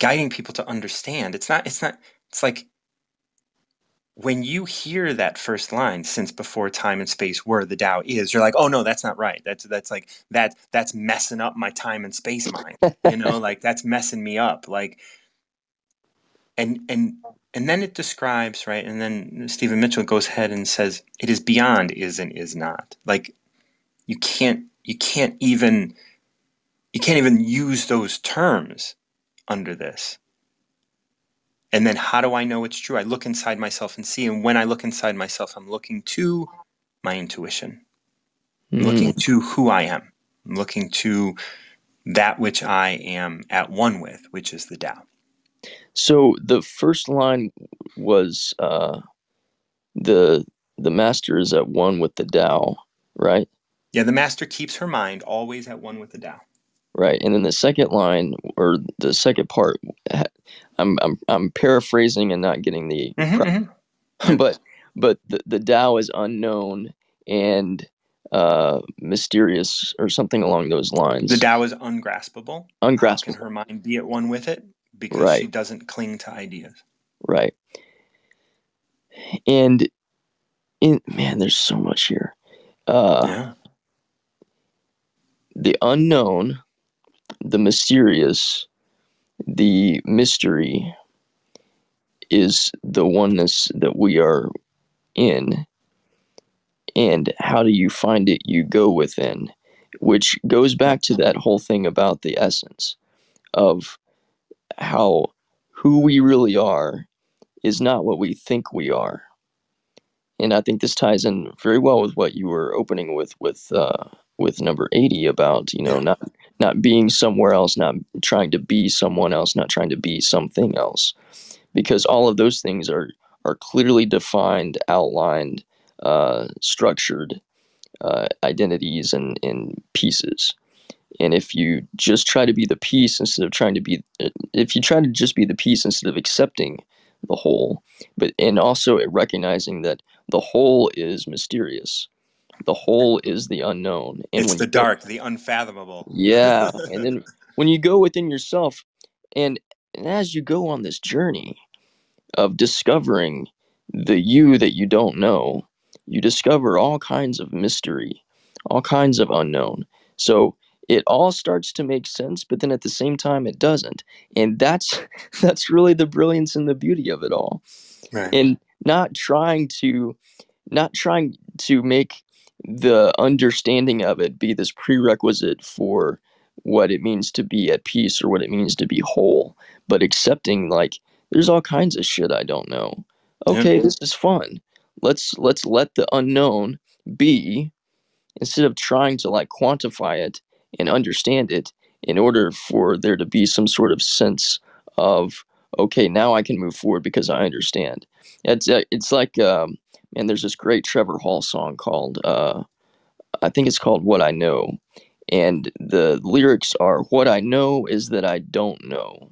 guiding people to understand. It's like when you hear that first line, since before time and space were, the Tao is, you're like, oh no, that's not right. That's messing up my time and space mind. Like that's messing me up. Like and and and then it describes, right, and then Stephen Mitchell goes ahead and says it is beyond is and is not. Like you can't even use those terms under this. And then how do I know it's true? I look inside myself and see. And when I look inside myself, I'm looking to my intuition. I'm looking Mm. to who I am. I'm looking to that which I am at one with, which is the Tao. So the first line was the the master is at one with the Tao, right? Yeah, the master keeps her mind always at one with the Tao. Right. And then the second line or the second part, I'm paraphrasing and not getting the Mm-hmm, mm-hmm. Yeah. but the Tao is unknown and mysterious or something along those The lines. Tao is ungraspable. How can her Ungraspable. mind be at one with it? Because she Right. doesn't cling to ideas. Right. And man, there's so much here. Uh Yeah. the unknown, the mysterious, the mystery is the oneness that we are in. And how do you find it? You go within, which goes back to that whole thing about the essence of how who we really are is not what we think we are. And I think this ties in very well with what you were opening with number 80 about, Yeah. not being somewhere else, not trying to be someone else, not trying to be something else, because all of those things are clearly defined, outlined, structured identities and pieces. And if you just try to be the piece instead of trying to be, if you try to just be the piece instead of accepting the whole, but and also recognizing that the whole is mysterious, the whole is the unknown, and It's when you the go, dark, the unfathomable. yeah, and then when you go within yourself, and, and as you go on this journey of discovering the you that you don't know, you discover all kinds of mystery, all kinds of unknown. So it all starts to make sense, but then at the same time it doesn't. And that's that's really the brilliance and the beauty of it all. Right. And not trying to make the understanding of it be this prerequisite for what it means to be at peace or what it means to be whole, but accepting like there's all kinds of shit I don't know. Yeah. Okay, this is fun. Let's let the unknown be instead of trying to like quantify it and understand it in order for there to be some sort of sense of okay, now I can move forward because I understand. It's like and there's this great Trevor Hall song called I think it's called What I Know, and the lyrics are what I know is that I don't know,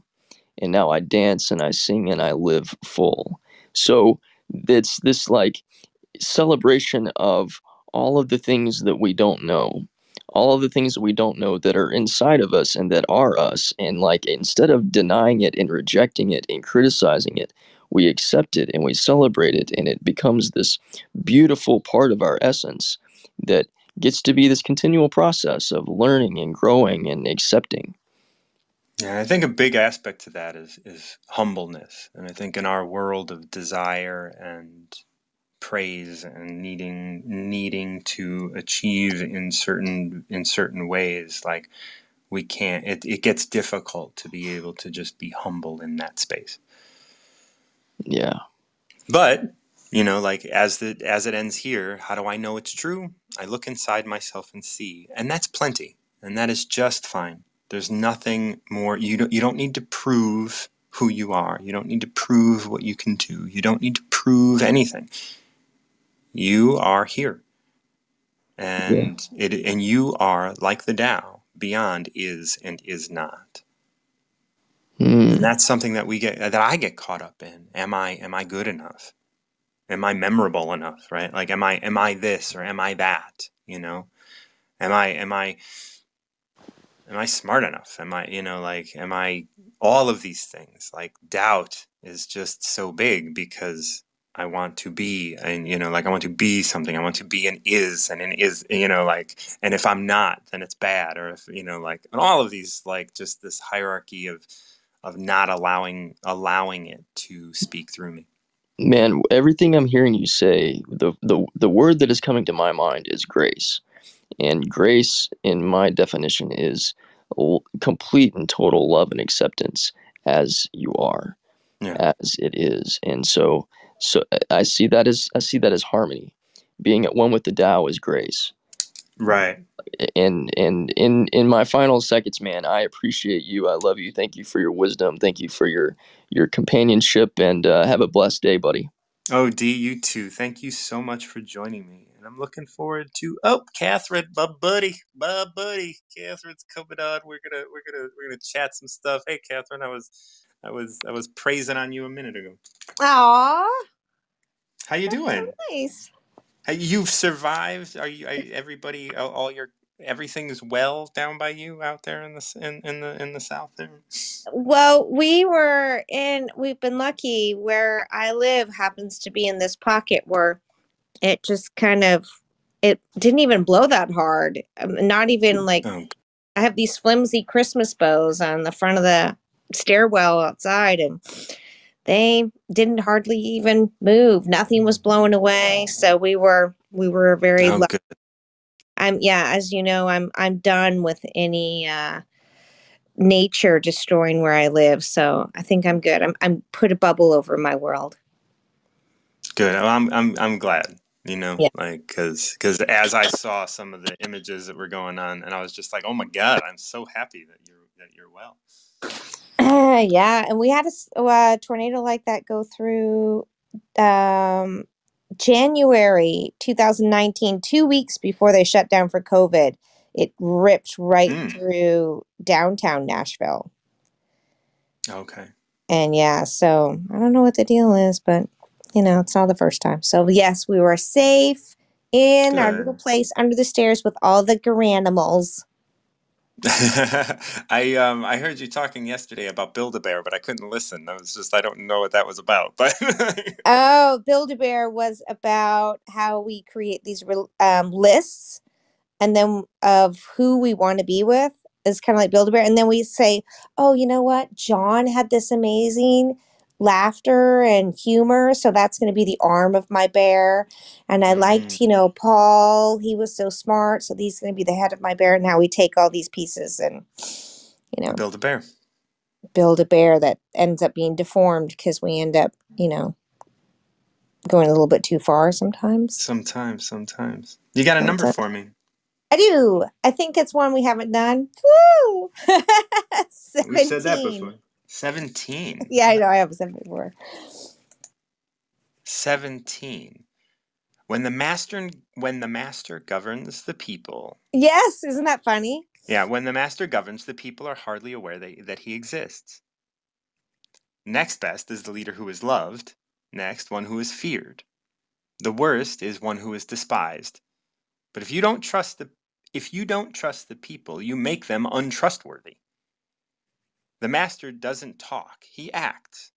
and now I dance and I sing and I live full. So it's this like celebration of all of the things that we don't know, all of the things that we don't know that are inside of us and that are us. And like, instead of denying it and rejecting it and criticizing it, we accept it and we celebrate it. And it becomes this beautiful part of our essence that gets to be this continual process of learning and growing and accepting. Yeah, I think a big aspect to that is humbleness. And I think in our world of desire and praise and needing to achieve in certain ways, like we can't it gets difficult to be able to just be humble in that space. Yeah. But, like as it ends here, how do I know it's true? I look inside myself and see, and that's plenty, and that is just fine. There's nothing more. You don't need to prove who you are. You don't need to prove what you can do. You don't need to prove anything. You are here, Yeah. and you are like the Tao. Beyond is and is not. And Mm. that's something that I get caught up in. Am I good enough? Am I memorable enough, right? Like am I this or am I that? Am I smart enough? Am I, like am I all of these things, like doubt is just so big because I want to be, and like I want to be something. I want to be an is, like, and if I'm not, then it's bad, or if like, and all of these, like, just this hierarchy of not allowing it to speak through me. Man, everything I'm hearing you say, the word that is coming to my mind is grace. And grace, in my definition, is complete and total love and acceptance as you are, Yeah. as it is. And so I see that as harmony. Being at one with the Tao is grace. Right. And in my final seconds, man, I appreciate you. I love you. Thank you for your wisdom. Thank you for your companionship. And have a blessed day, buddy. Oh, D, you too. Thank you so much for joining me. And I'm looking forward to, oh, Catherine, my buddy. Catherine's coming on. We're gonna chat some stuff. Hey, Catherine, I was praising on you a minute ago. Aw, How you that's so doing? nice. You've survived. Everybody, all your everything's well down by you out there in the south there? Well, we've been lucky where I live happens to be in this pocket where it just it didn't even blow that hard. Not even like, Oh, I have these flimsy Christmas bows on the front of the stairwell outside, and they didn't hardly even move. Nothing was blowing away. So we were very oh, lucky. good. Yeah, as you know, I'm done with any nature destroying where I live. So I think I'm good. I'm put a bubble over my world. Good. Well, I'm glad. Yeah. Like, because as I saw some of the images that were going on, and I was just like, oh my God, I'm so happy that you're well. Yeah, and we had a tornado like that go through um, January 2019, 2 weeks before they shut down for COVID. It ripped right Mm, through downtown Nashville. okay. And yeah, so I don't know what the deal is, but it's not the first time. So yes, we were safe in our little Good. place under the stairs with all the garanimals. I heard you talking yesterday about Build-A-Bear, but I couldn't listen. I don't know what that was about, but Oh, Build-A-Bear was about how we create these lists, and then of who we want to be with is kind of like Build-A-Bear. And then we say, oh, you know what? John had this amazing laughter and humor. So that's going to be the arm of my bear. And I liked, Mm, Paul. He was so smart. So he's going to be the head of my bear. And how we take all these pieces and, you know, Build-A-Bear. build a bear that ends up being deformed because we end up, going a little bit too far sometimes. Sometimes. You got a That's number it. for me? I do. I think it's one we haven't done. Woo! We've said that 17. before. 17. Yeah, I know. I have said it before. 17. When the master governs the people. Yes, isn't that funny? Yeah, when the master governs, the people are hardly aware that he exists. Next best is the leader who is loved. Next, one who is feared. The worst is one who is despised. But if you don't trust the people, you make them untrustworthy. The master doesn't talk, he acts.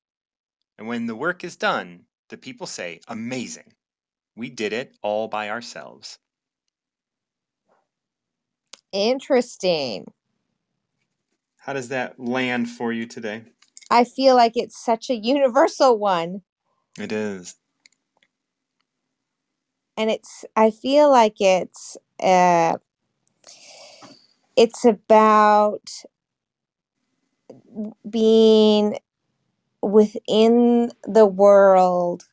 And when the work is done, the people say, "Amazing. We did it all by ourselves." Interesting. How does that land for you today? I feel like it's such a universal one. It is. And I feel like it's about being within the world,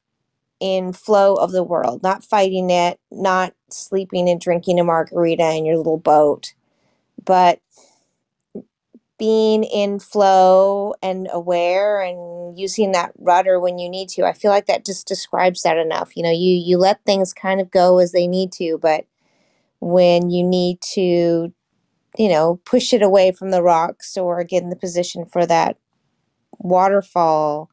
in flow of the world, not fighting it, not sleeping and drinking a margarita in your little boat, but being in flow and aware and using that rudder when you need to. I feel like that just describes that enough. You let things kind of go as they need to, but when you need to, push it away from the rocks or get in the position for that waterfall,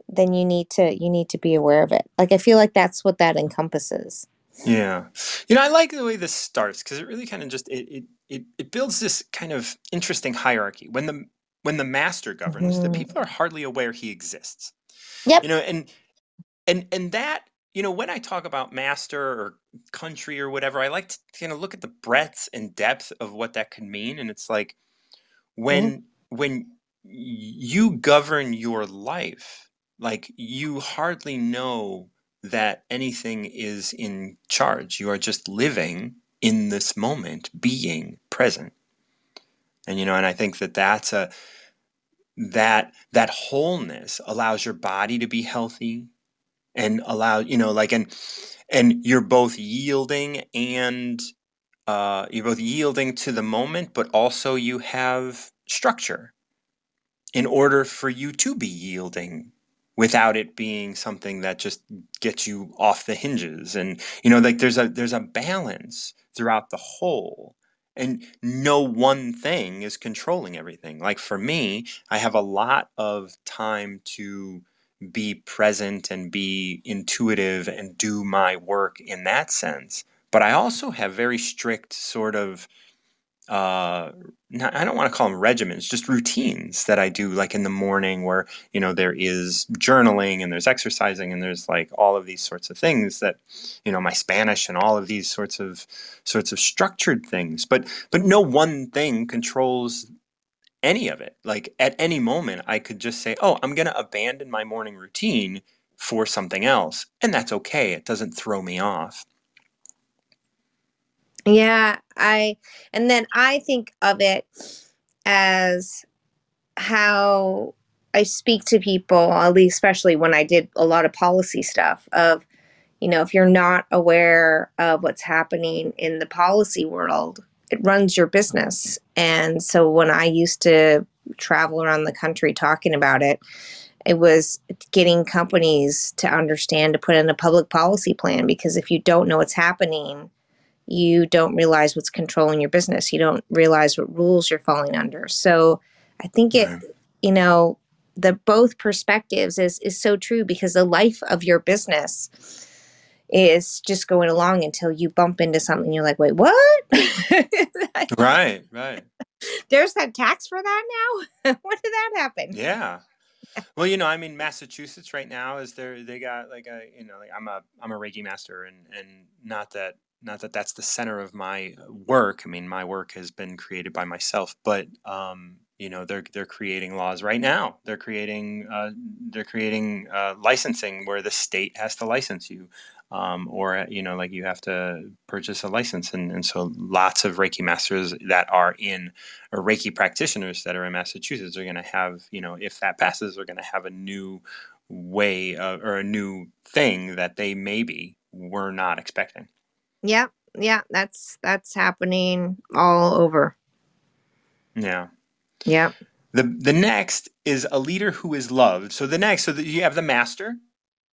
then you need to be aware of it. Like, I feel like that's what that encompasses. Yeah. I like the way this starts because it really kind of just it builds this kind of interesting hierarchy. when the master governs, the Mhm. people are hardly aware he exists. Yep. You know, and that, you know, when I talk about master or country or whatever, I like to kind of look at the breadth and depth of what that could mean. And it's like Mhm. when you govern your life, like you hardly know that anything is in charge. You are just living in this moment, being present. And you know, and I think that that wholeness allows your body to be healthy and allow, you know, like, and you're both yielding to the moment, but also you have structure in order for you to be yielding without it being something that just gets you off the hinges. And you know, like there's a balance throughout the whole, and no one thing is controlling everything. Like for me, I have a lot of time to be present and be intuitive and do my work in that sense, but I also have very strict sort of uh not, I don't want to call them regimens, just routines that I do, like in the morning, where you know there is journaling and there's exercising and there's like all of these sorts of things that, you know, my Spanish and all of these sorts of structured things, but no one thing controls any of it. Like at any moment I could just say, oh, I'm going to abandon my morning routine for something else, and that's okay. It doesn't throw me off. Yeah, and then I think of it as how I speak to people, at least especially when I did a lot of policy stuff of, you know, if you're not aware of what's happening in the policy world, it runs your business. And so when I used to travel around the country talking about it, it was getting companies to understand to put in a public policy plan, because if you don't know what's happening, you don't realize what's controlling your business. You don't realize what rules you're falling under. So I think it, Right. you know, the both perspectives is so true, because the life of your business is just going along until you bump into something. You're like, wait, what? Right, right. There's that tax for that now? When did that happen? Yeah. Well, you know, I mean, Massachusetts right now is they got like a, you know, like I'm a Reiki master, and not that that's the center of my work. I mean, my work has been created by myself, but you know, they're creating laws right now. They're creating licensing where the state has to license you. Or you know, like you have to purchase a license, and so lots of Reiki masters that are in, or Reiki practitioners that are in Massachusetts are going to have, you know, if that passes, are going to have a new way or a new thing that they maybe were not expecting. Yeah, yeah, that's happening all over. Yeah. Yeah, The next is a leader who is loved. So that you have the master,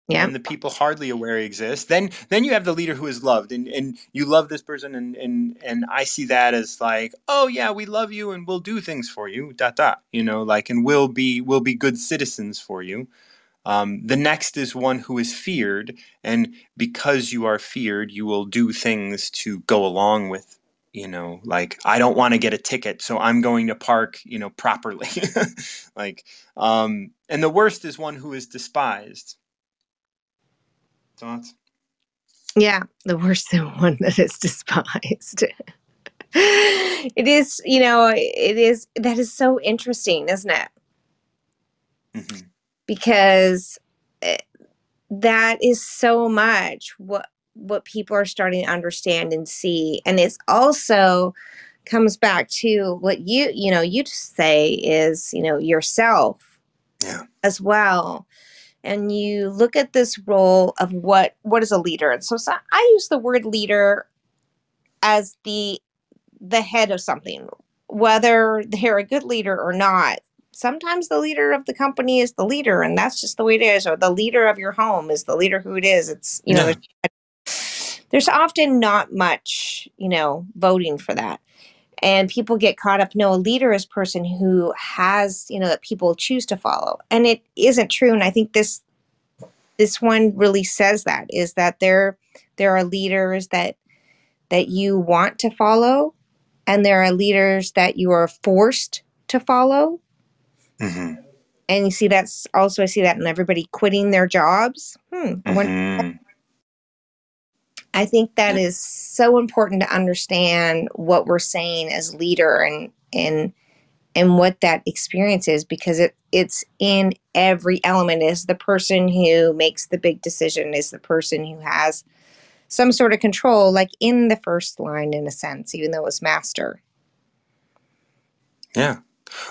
yeah, and the people hardly aware he exists. Then you have the leader who is loved, and you love this person, and I see that as like, oh yeah, we love you and we'll do things for you, dot dot, you know, like, and we'll be good citizens for you. The next is one who is feared, and because you are feared, you will do things to go along with, you know, like, I don't want to get a ticket, so I'm going to park, you know, properly. Like, and the worst is one who is despised. Thoughts? yeah. The worst than one that is despised. It is, you know, it is, that is so interesting, isn't it? Hmm. Because eh, that is so much what people are starting to understand and see. And it's also comes back to what you know, you say is, you know, yourself Yeah. as well. And you look at this role of what is a leader. And so I use the word leader as the head of something, whether they're a good leader or not. Sometimes the leader of the company is the leader, and that's just the way it is. Or the leader of your home is the leader who it is. It's, you know, Yeah. there's often not much, you know, voting for that. And people get caught up. No, a leader is a person who has, you know, that people choose to follow. And it isn't true. And I think this one really says that, is that there are leaders that you want to follow, and there are leaders that you are forced to follow. Mm-hmm. And you see that's also, I see that in everybody quitting their jobs. Mm-hmm. I think that Yeah. is so important to understand what we're saying as leader, and what that experience is, because it's in every element. Is the person who makes the big decision, is the person who has some sort of control, like in the first line, in a sense, even though it's master. Yeah.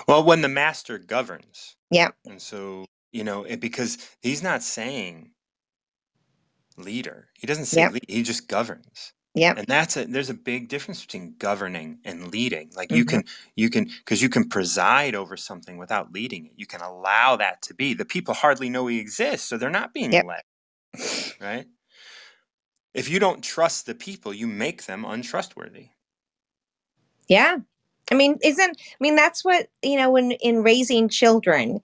Well, when the master governs, Yep. and so, because he's not saying leader. He doesn't say Yep. lead. He just governs. Yep. And there's a big difference between governing and leading. Like Hmm. because you can preside over something without leading it. You can allow that to be. The people hardly know he exists, so they're not being Yep. led, right? If you don't trust the people, you make them untrustworthy. Yeah. That's what, when in raising children,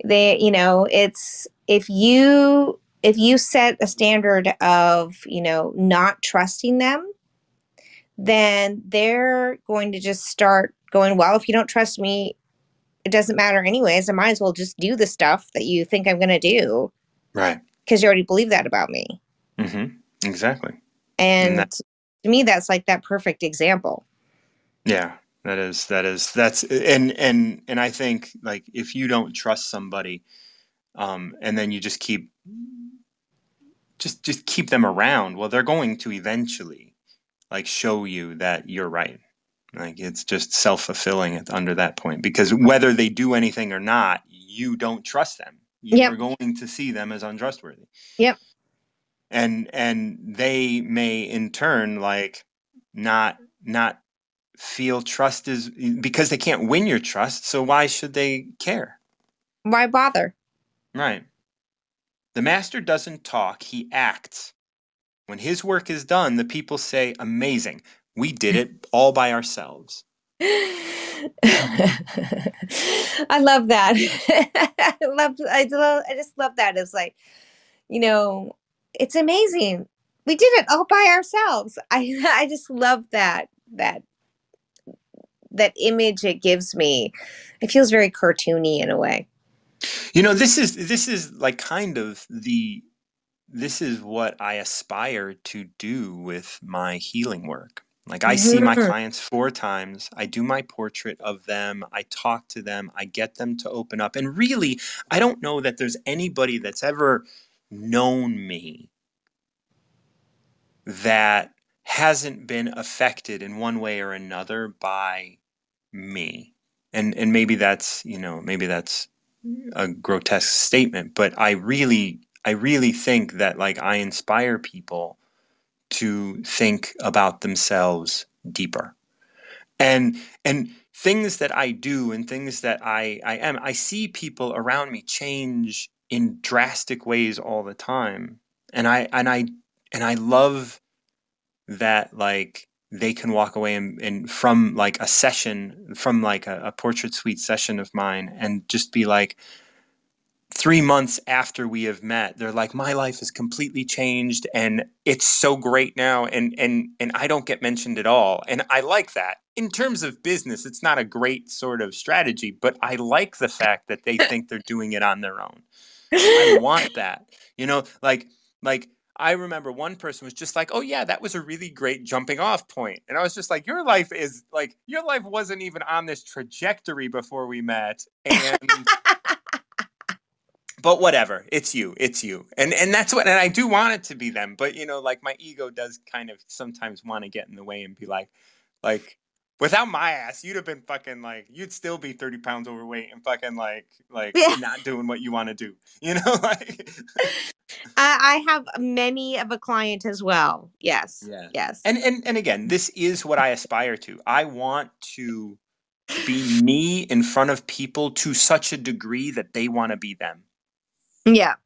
it's, if you set a standard of, not trusting them, then they're going to just start going, well, if you don't trust me, it doesn't matter anyways. I might as well just do the stuff that you think I'm going to do, Right. because you already believe that about me. Mm-hmm. Exactly. And And to me, that's like that perfect example. yeah, that's and I think, like, if you don't trust somebody, and then you just keep them around, well, they're going to eventually, like, show you that you're right. Like, it's just self-fulfilling under that point, because whether they do anything or not, you don't trust them. You Yep. are going to see them as untrustworthy, Yep. and they may in turn, like, not feel trust is, because they can't win your trust, so why should they care? Why bother? Right. The master doesn't talk, he acts. When his work is done, the people say, amazing, we did it all by ourselves. I love that. I just love that. It's like, you know, it's amazing. We did it all by ourselves. I just love that image it gives me. It feels very cartoony in a way. This is like kind of this is what I aspire to do with my healing work. Like, I see my Mhm. clients 4 times. I do my portrait of them. I talk to them. I get them to open up. And really, I don't know that there's anybody that's ever known me that hasn't been affected in one way or another by me. And maybe that's a grotesque statement, but I really think that, like, I inspire people to think about themselves deeper. And things that I do and things that I am, I see people around me change in drastic ways all the time. And I love that, like, they can walk away and from, like, a session, from, like, a portrait suite session of mine, and just be like, 3 months after we have met, they're like, my life has completely changed and it's so great now, and I don't get mentioned at all. And I like that. In terms of business, it's not a great sort of strategy, but I like the fact that they think they're doing it on their own. I want that. Like I remember one person was just like, "Oh yeah, that was a really great jumping off point." And I was just like, your life wasn't even on this trajectory before we met." And but whatever, it's you, and that's what, and I do want it to be them, but, like, my ego does kind of sometimes want to get in the way and be like without my ass, you'd have been fucking, like, you'd still be 30 pounds overweight and fucking, like Yeah. not doing what you want to do, like. I have many of a client as well. Yes. Yeah. Yes. And again, this is what I aspire to. I want to be me in front of people to such a degree that they want to be them. Yeah. And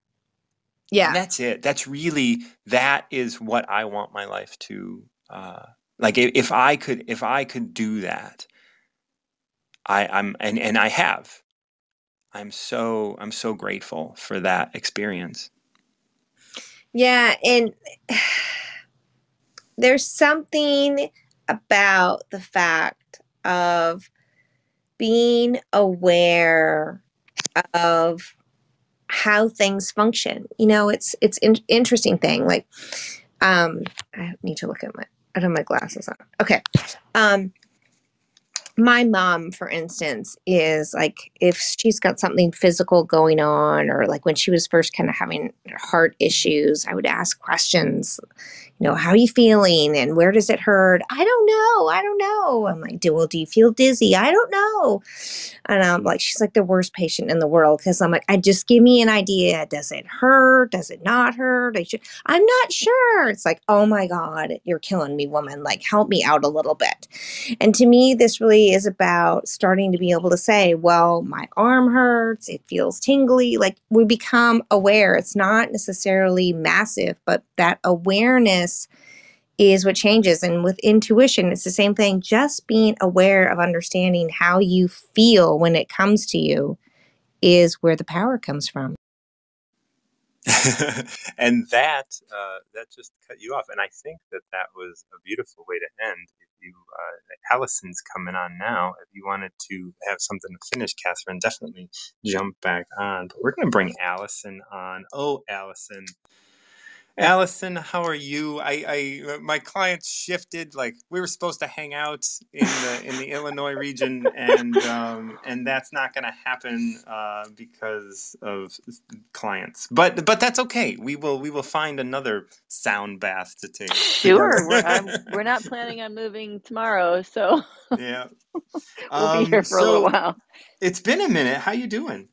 Yeah. that's it. That is what I want my life to, like, if I could do that, and I have. I'm so grateful for that experience. Yeah. And there's something about the fact of being aware. of how things function. You know, it's an interesting thing. Like, I need to look at my, I don't have my glasses on. Okay. My mom, for instance, is like, if she's got something physical going on, or like when she was first kind of having heart issues, I would ask questions, you know, how are you feeling and where does it hurt? I don't know. I don't know. I'm like, do you feel dizzy? I don't know. And I'm like, she's like the worst patient in the world, because I'm like, I just give me an idea. Does it hurt? Does it not hurt? I'm not sure. It's like, oh my God, you're killing me, woman. Like, help me out a little bit. And to me, this really is about starting to be able to say, well, my arm hurts. It feels tingly. Like, we become aware. It's not necessarily massive, but that awareness is what changes. And with intuition, it's the same thing. Just being aware of understanding how you feel when it comes to you is where the power comes from. And that just cut you off, and I think that was a beautiful way to end. If you Allison's coming on now. If you wanted to have something to finish, Catherine, definitely jump back on. But we're going to bring Allison on. Oh, Allison, how are you? My clients shifted. Like, we were supposed to hang out in the Illinois region, and that's not going to happen because of clients. But that's okay. We will find another sound bath to take. Sure, we're not planning on moving tomorrow, so Yeah. we'll be here for a little So while. it's been a minute. How you doing?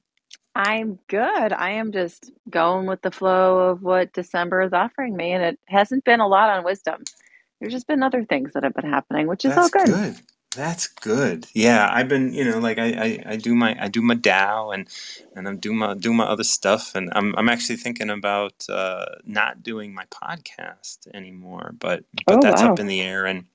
I'm good. I am just going with the flow of what December is offering me, and it hasn't been a lot on wisdom. There's just been other things that have been happening, which is all That's good. good. That's good. Yeah, I've been, like I do my Dow, and I'm do my other stuff, and I'm actually thinking about not doing my podcast anymore, but Oh, that's up wow. in the air, and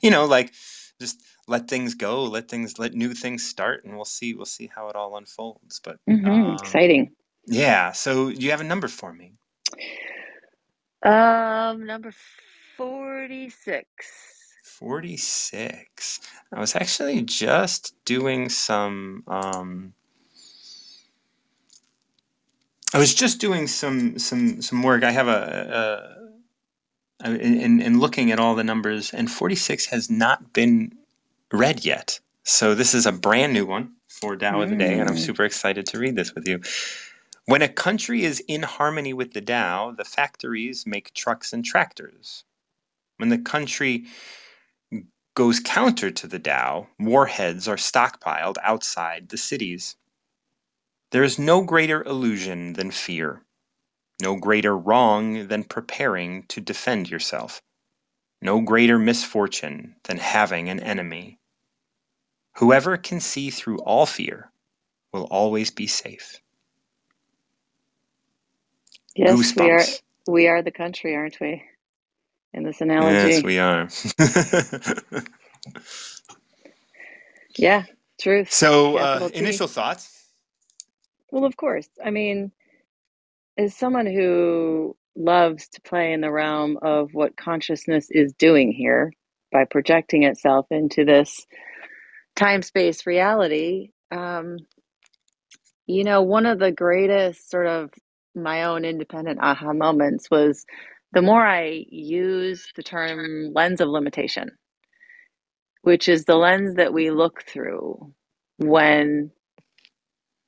like, just let new things start, and we'll see how it all unfolds. But Exciting. yeah, so do you have a number for me? Number 46. 46. I was actually just doing some work. I have in looking at all the numbers, and 46 has not been read yet. So this is a brand new one for Tao of the Day, and I'm super excited to read this with you. When a country is in harmony with the Tao, the factories make trucks and tractors. When the country goes counter to the Tao, warheads are stockpiled outside the cities. There is no greater illusion than fear, no greater wrong than preparing to defend yourself, no greater misfortune than having an enemy. Whoever can see through all fear will always be safe. Yes, Goosebumps. we are the country, aren't we? In this Yes, analogy. we are. Yeah, truth. So, Capital T. initial thoughts? Well, of course. I mean, as someone who loves to play in the realm of what consciousness is doing here by projecting itself into this time-space reality, one of the greatest sort of my own independent aha moments was the more I use the term lens of limitation, which is the lens that we look through when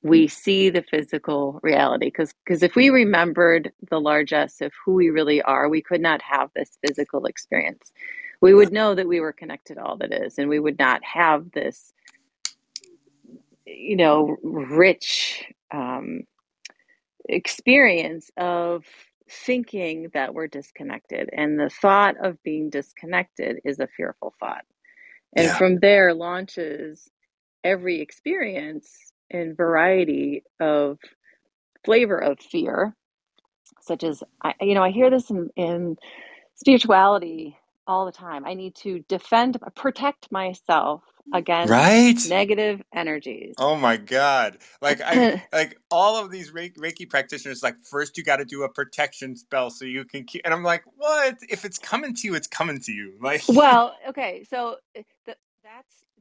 we see the physical reality. Because if we remembered the largesse of who we really are, we could not have this physical experience. We would know that we were connected to all that is, and we would not have this, rich experience of thinking that we're disconnected. And the thought of being disconnected is a fearful thought. And Yeah. from there launches every experience and variety of flavor of fear, such as I hear this in spirituality all the time. I need to protect myself against Right? negative energies. Oh my God. Like all of these Reiki practitioners, like, first you got to do a protection spell so you can keep, and I'm like, what? If it's coming to you, it's coming to you. Like, Well, okay, so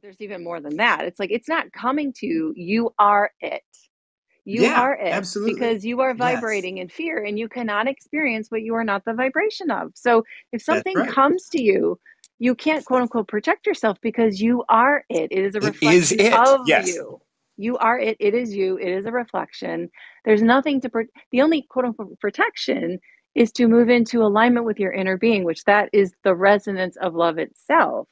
there's even more than that. It's like, it's not coming to you, you are it. You Yeah, are it, absolutely. because you are Yes, vibrating in fear and you cannot experience what you are not the vibration of. So if that's something right. comes to you, you can't quote unquote protect yourself because you are it. It is a It is reflection it. of Yes. you. You are it. It is you. It is a reflection. There's nothing to, the only quote unquote protection is to move into alignment with your inner being, which that is the resonance of love itself.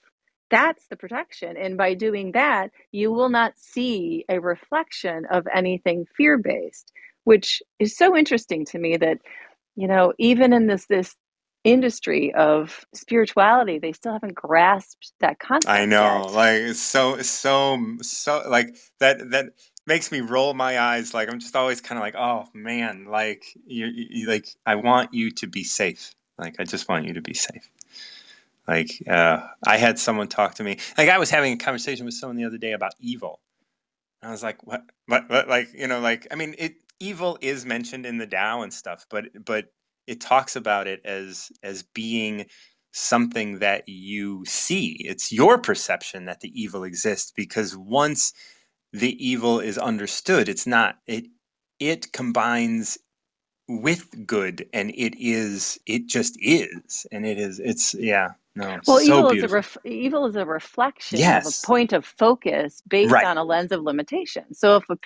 That's the protection. And by doing that, you will not see a reflection of anything fear based, which is so interesting to me that, even in this industry of spirituality, they still haven't grasped that I concept know. yet. Like it's so like that makes me roll my eyes. Like I'm just always kind of like, oh man, like you like I want you to be safe. Like I just want you to be safe. Like I had someone talk to me. Like I was having a conversation with someone the other day about evil. And I was like, what? Like, like I mean, evil is mentioned in the Tao and stuff, but it talks about it as being something that you see. It's your perception that the evil exists, because once the evil is understood, it combines with good, and it just is, and it's yeah, no, Well, so beautiful. evil is a reflection of a Yes. point of focus based Right. on a lens of limitation. So if a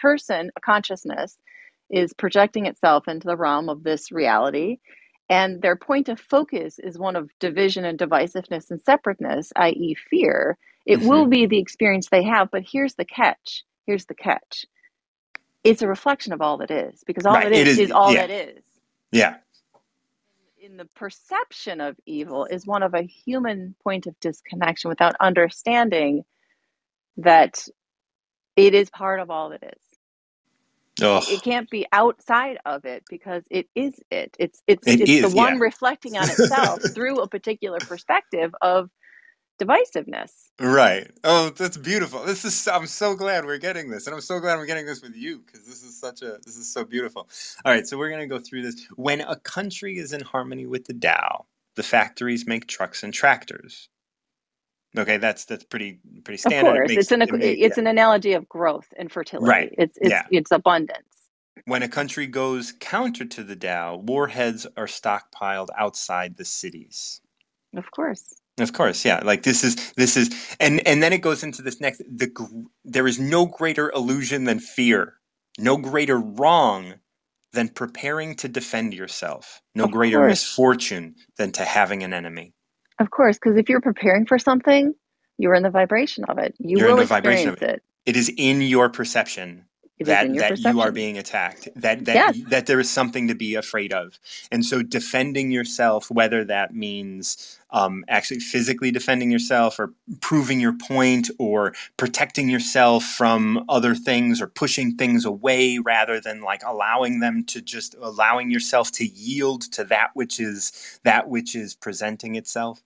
consciousness, is projecting itself into the realm of this reality, and their point of focus is one of division and divisiveness and separateness, i.e., fear, it will Hmm. be the experience they have. But here's the catch. Here's the catch. It's a reflection of all that is, because all Right. that It is is. all Yeah. that is. Yeah. In the perception of evil is one of a human point of disconnection without understanding that it is part of all that is. It Oh, can't be outside of it because it is it. It's it it's the is. one Yeah. reflecting on itself through a particular perspective of divisiveness. Right. Oh, that's beautiful. I'm so glad we're getting this. And I'm so glad we're getting this with you, because this is so beautiful. All right. So we're going to go through this. When a country is in harmony with the Tao, the factories make trucks and tractors. Okay. That's pretty Of standard. course, Yeah. it's an analogy of growth and fertility. Right. Yeah. It's abundance. When a country goes counter to the Tao, warheads are stockpiled outside the cities. Of course. Of course, yeah. Like this is, and then it goes into this next. There is no greater illusion than fear, no greater wrong than preparing to defend yourself, no Of greater course. misfortune than to having an enemy. Of course, because if you're preparing for something, you're in the vibration of it. You You're in will the vibration experience of it. it. It is in your perception It is in that your you are perception. being attacked, that Yes. that there is something to be afraid of. And so defending yourself, whether that means actually physically defending yourself, or proving your point, or protecting yourself from other things, or pushing things away rather than like allowing yourself to yield to that which is presenting itself.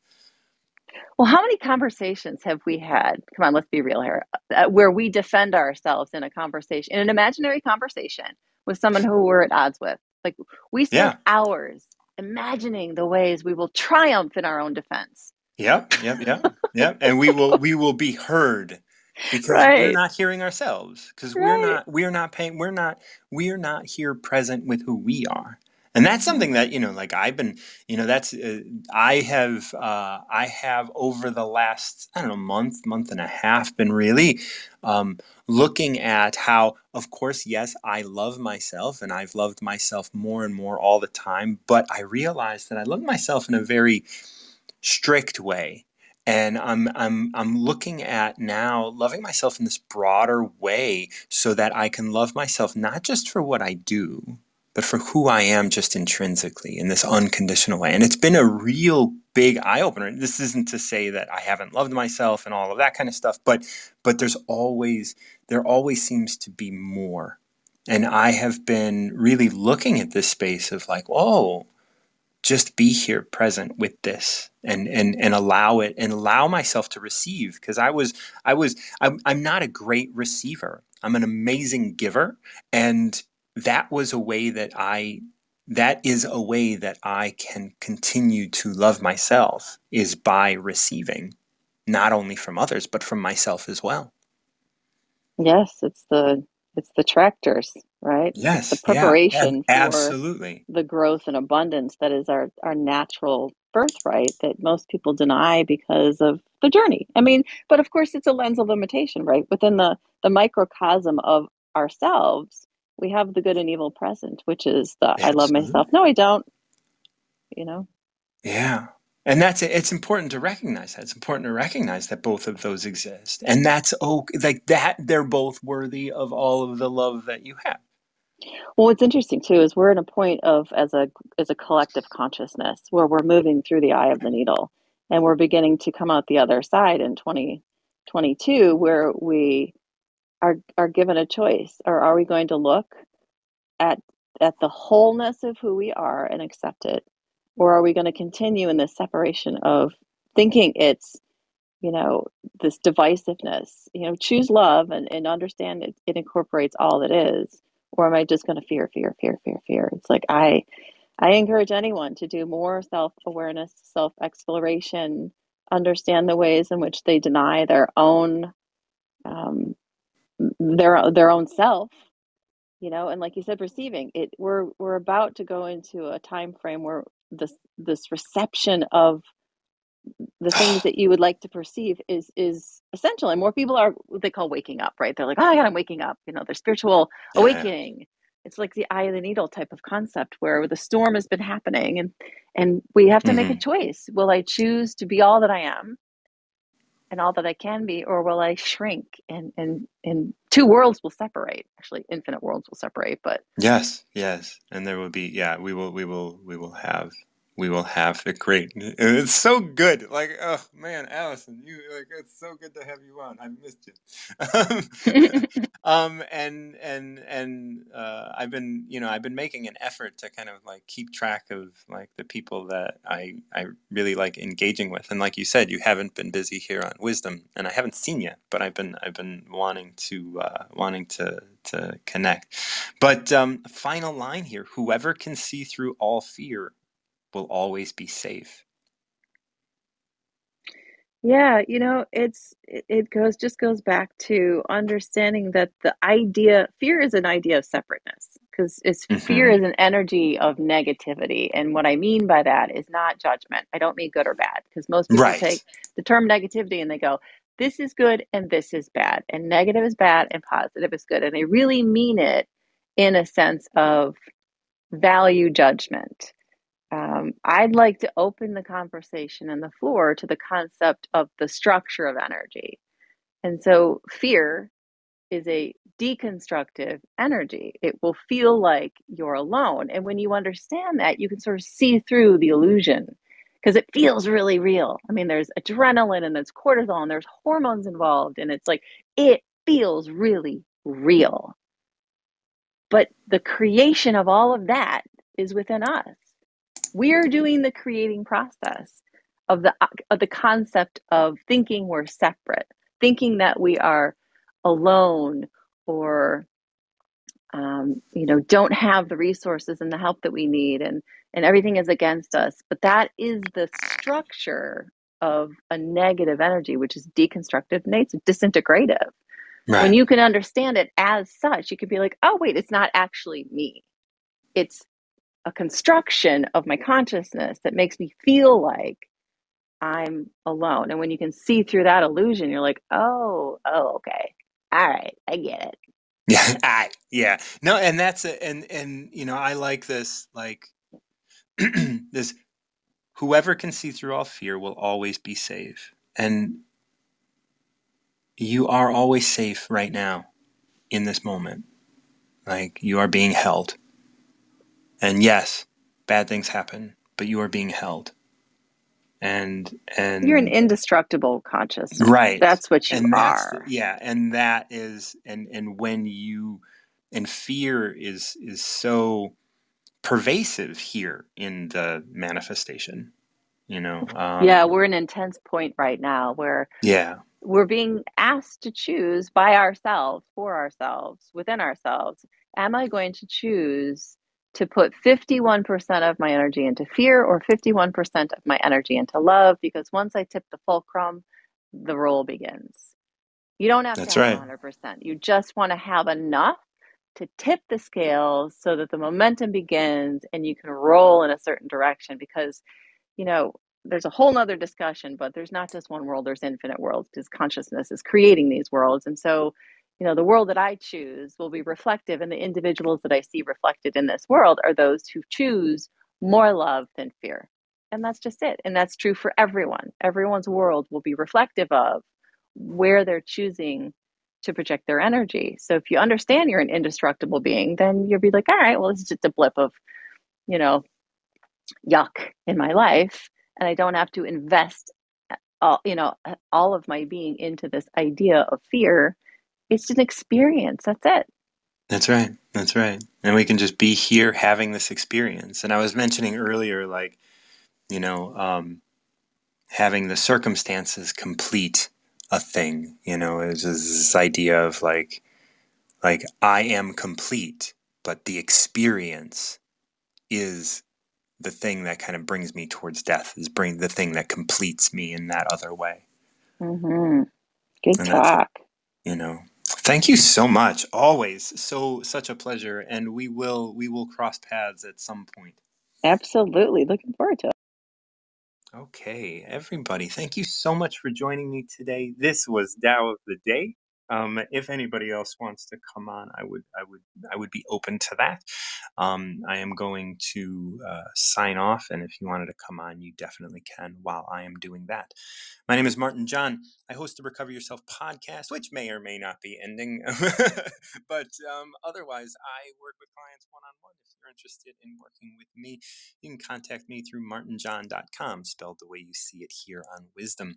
Well, how many conversations have we had? Come on, let's be real here. Where we defend ourselves in a conversation, in an imaginary conversation with someone who we're at odds with. Like, we spend Yeah. hours imagining the ways we will triumph in our own defense. Yep, yep, yep, yep. And we will be heard, because we're Right. not hearing ourselves, because Right. we're not paying we're not here present with who we are. And that's something that, like I've been, that's I have over the last, I don't know, month and a half, been really looking at how, of course, yes, I love myself, and I've loved myself more and more all the time, but I realized that I love myself in a very strict way. And I'm looking at now loving myself in this broader way, so that I can love myself not just for what I do, but for who I am just intrinsically, in this unconditional way. And it's been a real big eye opener. This isn't to say that I haven't loved myself and all of that kind of stuff, but there always seems to be more. And I have been really looking at this space of like, oh, just be here present with this, and allow it, and allow myself to receive, because I'm not a great receiver. I'm an amazing giver. And that was a way that is a way that I can continue to love myself, is by receiving, not only from others but from myself as well. Yes, it's the It's the tractors, right? It's the Yes, yeah, preparation for absolutely. the growth and abundance that is our natural birthright that most people deny because of the journey. I mean, but of course it's a lens of limitation, right? Within the microcosm of ourselves, we have the good and evil present, which is the I love myself. Absolutely. No, I don't, you know. Yeah. And it's important to recognize that. It's important to recognize that both of those exist. And that's okay, like that they're both worthy of all of the love that you have. Well, what's interesting too is we're in a point of as a collective consciousness where we're moving through the eye of the needle, and we're beginning to come out the other side in 2022, where we are given a choice. Or are we going to look at the wholeness of who we are and accept it, or are we going to continue in this separation of thinking it's, you know, this divisiveness, you know, choose love and understand it incorporates all that is, or am I just going to fear? It's like I encourage anyone to do more self-awareness, self-exploration, understand the ways in which they deny um, their own self, you know. And like you said, receiving it, we're about to go into a time frame where this reception of the things that you would like to perceive is essential. And more people are what they call waking up, right? They're like, oh my God, I'm waking up, you know, their spiritual Yeah. awakening. It's like the eye of the needle type of concept where the storm has been happening, and we have to make a Hmm. choice. Will I choose to be all that I am and all that I can be, or will I shrink and two worlds will separate? Actually, infinite worlds will separate, but Yes, yes. And there will be, yeah, we will have a great, it's so good. Like, oh man, Allison, you like, it's so good to have you on. I missed you. I've been, I've been making an effort to kind of like keep track of like the people that I really like engaging with. And like you said, you haven't been busy here on Wisdom, and I haven't seen you, but I've been wanting to connect. But final line here: whoever can see through all fear will always be safe. Yeah, you know, it goes back to understanding that the idea fear is an idea of separateness, because it's fear Hmm. is an energy of negativity. And what I mean by that is not judgment. I don't mean good or bad, because most people Right. take the term negativity and they go, this is good and this is bad, and negative is bad and positive is good. And they really mean it in a sense of value judgment. I'd like to open the conversation and the floor to the concept of the structure of energy. And so fear is a deconstructive energy. It will feel like you're alone. And when you understand that, you can sort of see through the illusion because it feels really real. I mean, there's adrenaline and there's cortisol and there's hormones involved. And it's like, it feels really real. But the creation of all of that is within us. We're doing the creating process of the concept of thinking we're separate, thinking that we are alone, or you know, don't have the resources and the help that we need, and everything is against us. But that is the structure of a negative energy, which is deconstructive, and it's disintegrative. When Right. you can understand it as such, you can be like, oh wait, it's not actually me. It's a construction of my consciousness that makes me feel like I'm alone. And when you can see through that illusion, you're like, oh, okay. All right, I get it. Yeah. Yeah. No, and that's it. And I like this, like this. Whoever can see through all fear will always be safe, and you are always safe right now in this moment. Like you are being held, and yes, bad things happen, but you are being held, You're an and indestructible consciousness. right, That's what you and are. yeah, and that is, and when you, and fear is so pervasive here in the manifestation, Yeah, we're in an intense point right now where yeah. we're being asked to choose by ourselves, for ourselves, within ourselves. Am I going to choose to put 51% of my energy into fear or 51% of my energy into love? Because once I tip the fulcrum, the roll begins. You don't have to That's have right. 100%. You just want to have enough to tip the scales so that the momentum begins and you can roll in a certain direction. Because, you know, there's a whole nother discussion, but there's not just one world, there's infinite worlds, because consciousness is creating these worlds. And so, you know, the world that I choose will be reflective, and the individuals that I see reflected in this world are those who choose more love than fear. And that's just it. And that's true for everyone. Everyone's world will be reflective of where they're choosing to project their energy. So if you understand you're an indestructible being, then you'll be like, all right, well, it's just a blip of, you know, yuck in my life, and I don't have to invest all of my being into this idea of fear. It's an experience. That's it. That's right. That's right. And we can just be here having this experience. And I was mentioning earlier, like, you know, having the circumstances complete a thing, you know, is this idea of like I am complete, but the experience is the thing that kind of brings me towards death, is bring the thing that completes me in that other way. Mm-hmm. Good And that's, talk. you know, thank you so much. Always such a pleasure. And we will cross paths at some point. Absolutely. Looking forward to it. Okay, everybody, thank you so much for joining me today. This was Tao of the Day. If anybody else wants to come on, I would be open to that. I am going to sign off, and if you wanted to come on, you definitely can while I am doing that. My name is Martin John. I host the Recover Yourself podcast, which may or may not be ending, but otherwise, I work with clients one-on-one. If you're interested in working with me, you can contact me through martinjohn.com, spelled the way you see it here on Wisdom.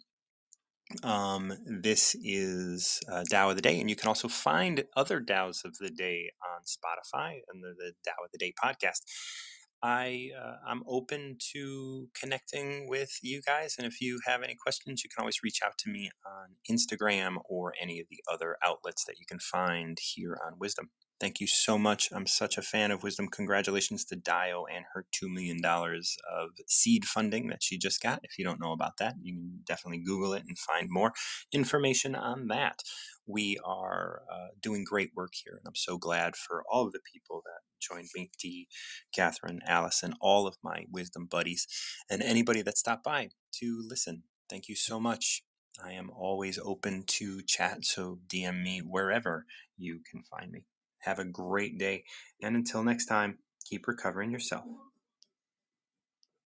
This is Tao of the Day, and you can also find other Taos of the Day on Spotify under the Tao of the Day podcast. I'm open to connecting with you guys, and if you have any questions, you can always reach out to me on Instagram or any of the other outlets that you can find here on Wisdom. Thank you so much. I'm such a fan of Wisdom. Congratulations to Dio and her $2 million of seed funding that she just got. If you don't know about that, you can definitely Google it and find more information on that. We are doing great work here, and I'm so glad for all of the people that joined me, Dee, Catherine, Allison, all of my Wisdom buddies, and anybody that stopped by to listen. Thank you so much. I am always open to chat, so DM me wherever you can find me. Have a great day, and until next time, keep recovering yourself.